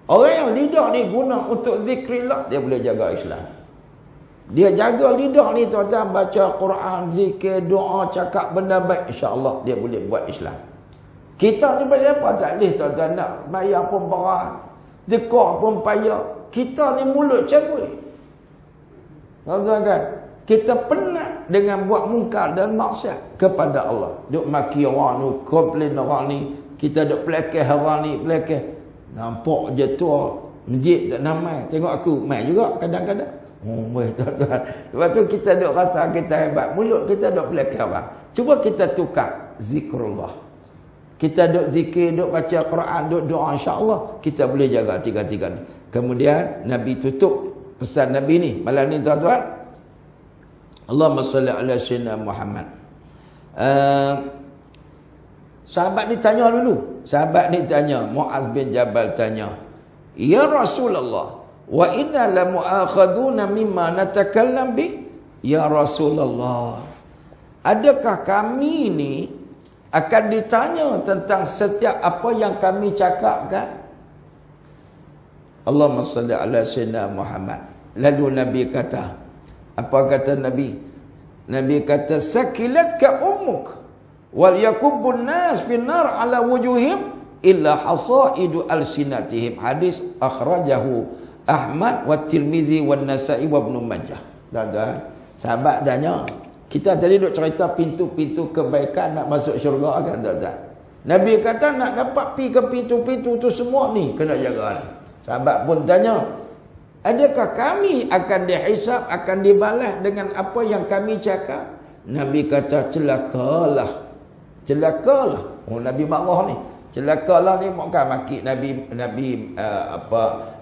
Orang yang lidah ni guna untuk zikrillah, dia boleh jaga Islam. Dia jaga lidah ni tuan-tuan, baca Quran, zikir, doa, cakap benda baik, insya-Allah dia boleh buat Islam. Kita ni pasal apa tak boleh tuan-tuan, nak bayar pun berat, dekor pun payah. Kita ni mulut cabut. Tuan-tuan kan, kita penat dengan buat mungkar dan maksiat kepada Allah. Duk maki orang ni, komplain orang ni, kita duk pelakeh orang ni, pelakeh. Nampak je tua, masjid tak namai. Tengok aku, mai juga kadang-kadang. Oh, weh tuan-tuan. Lepas tu kita duk rasa kita hebat. Mulut kita duk pelakeh orang. Cuba kita tukar zikrullah. Kita duk zikir, duk baca Quran, duk doa, insya-Allah kita boleh jaga tiga-tiga ni. Kemudian Nabi tutup pesan Nabi ni malam ni tuan-tuan. Allahumma salli ala sayyidina Muhammad. Sahabat ni tanya dulu. Sahabat ni tanya, Muaz bin Jabal tanya, ya Rasulullah, wa inna la mu'akhaduna mimma natakallam bi? Ya Rasulullah, adakah kami ni Akan ditanya tentang setiap apa yang kami cakapkan. Allahumma salli ala sayyidina Muhammad. Lalu Nabi kata, apa kata Nabi? Nabi kata, sakilatka ummuk wal yakubbun nas binar ala wujuhim illa hasaidu alsinatihim. Hadis akhrajahu Ahmad wa Tirmizi wa Nasa'i wa Ibn Majah. Tuan-tuan, sahabat tanya, kita tadi duk cerita pintu-pintu kebaikan nak masuk syurga kan tuan-tuan. Nabi kata nak dapat pi ke pintu-pintu tu semua ni kena jaga. Sahabat pun tanya, adakah kami akan dihisab, akan dibalas dengan apa yang kami cakap? Nabi kata, celakalah. Celakalah. Oh, Nabi marah ni. Celakalah ni bukan maki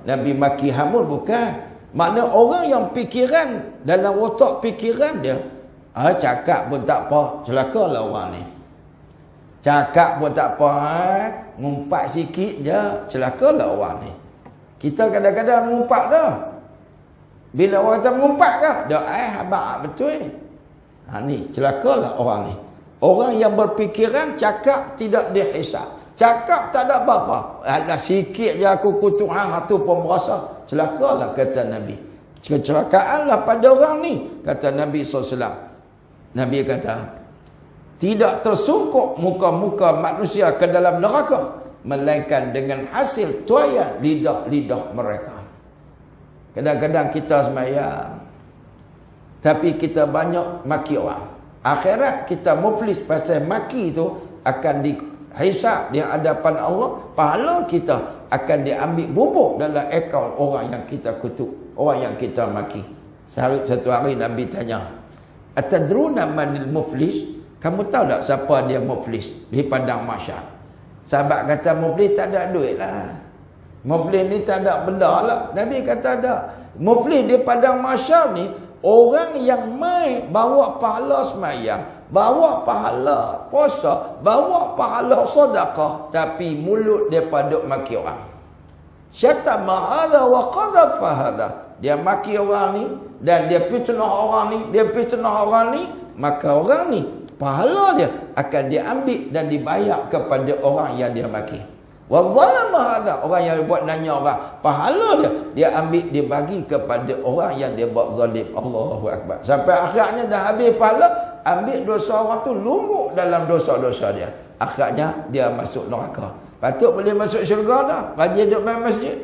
Nabi maki Hamul, bukan. Makna orang yang fikiran dalam otak fikiran dia, cakap pun tak apa, celakalah orang ni. Cakap pun tak apa, ngumpat sikit je, celakalah orang ni. Kita kadang-kadang mengumpat dah. Bila orang kata mengumpat kah? Dah habaq betul. Ni celakalah orang ni. Orang yang berfikiran cakap tidak dihisab. Cakap tak ada apa-apa. Ada sikit je aku kutuk hang tu pun berasa. Celakalah kata Nabi. Kecelakaanlah pada orang ni kata Nabi SAW. Nabi kata, tidak tersungkuk muka-muka manusia ke dalam neraka melainkan dengan hasil tuaian lidah-lidah mereka. Kadang-kadang kita sembahyang, tapi kita banyak maki orang. Akhirat kita muflis pasal maki itu akan dihisab di hadapan Allah. Pahala kita akan diambil bubuk dalam akaun orang yang kita kutuk, orang yang kita maki. Satu hari Nabi tanya, atadruna manil muflis? Kamu tahu tak siapa dia muflis di padang mahsyar? Sahabat kata, muflis tak ada duit lah. Muflis ni tak ada benda lah. Nabi kata ada. Muflis di padang mahsyar ni, orang yang mai bawa pahala semayang, bawa pahala puasa, bawa pahala sedekah, tapi mulut dia paduk maki orang. Syatama hadha wa qadhafa hadha. Dia maki orang ni dan dia fitnah orang ni, dia fitnah orang ni, maka orang ni pahala dia akan diambil dan dibayar kepada orang yang dia maki. Wa zalama hadha, orang yang buat nanya orang, pahala dia ambil dibagi kepada orang yang dia buat zalim. Allahu akbar. Sampai akhirnya dah habis pahala, ambil dosa orang tu, lungguk dalam dosa-dosa dia. Akhirnya dia masuk neraka. Patut boleh masuk syurga dah, rajin duduk main masjid.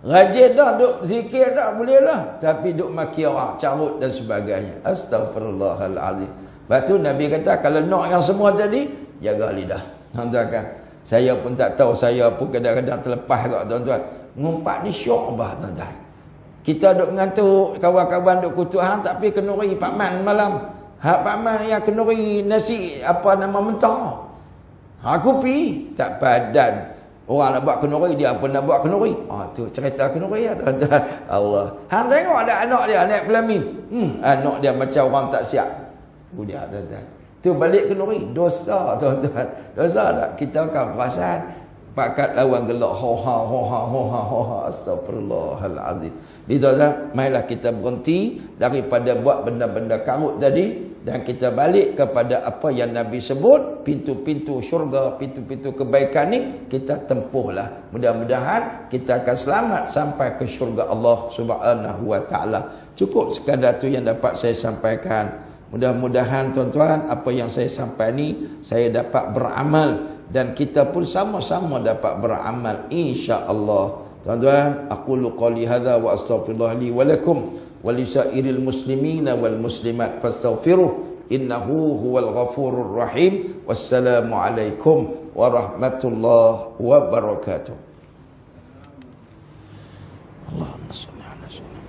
Rajin dah duduk zikir dah boleh lah, tapi duduk maki orang, carut dan sebagainya. Astaghfirullahalazim. Lepas tu Nabi kata, kalau nak yang semua tadi, jaga lidah. Tuan-tuan kan, saya pun tak tahu, saya pun kadang-kadang terlepas kat tuan-tuan. Ngumpat ni syu'bah tuan-tuan. Kita duk mengantuk, kawan-kawan duk kutuk hang, tapi kenuri Pak Man malam. Pak Man yang kenuri nasi, apa nama mentah. Aku pi, tak padan. Orang nak buat kenuri, dia pun nak buat kenuri. Tu cerita kenuri ya tuan-tuan. Allah. Hang tengok ada anak dia naik pelamin. Anak dia macam orang tak siap. Dia tuan-tuan. Tu balik kenuri, dosa tuan-tuan. Dosa tak? Kita akan perasan pakat lawan gelak ha. Astagfirullahalazim. Tuan-tuan, marilah kita berhenti daripada buat benda-benda karut tadi dan kita balik kepada apa yang Nabi sebut, pintu-pintu syurga, pintu-pintu kebaikan ni kita tempuhlah. Mudah-mudahan kita akan selamat sampai ke syurga Allah Subhanahu wa taala. Cukup sekadar tu yang dapat saya sampaikan. Mudah-mudahan tuan-tuan, apa yang saya sampai ni saya dapat beramal dan kita pun sama-sama dapat beramal insya-Allah. Tuan-tuan, aqulu qouli hadza wa astaghfirullah li wa lakum wa li sairil muslimina wal muslimat fastaghfiruh innahu huwal ghafurur rahim. Wassalamu alaikum warahmatullahi wabarakatuh. Allahumma shalli ala sayyidina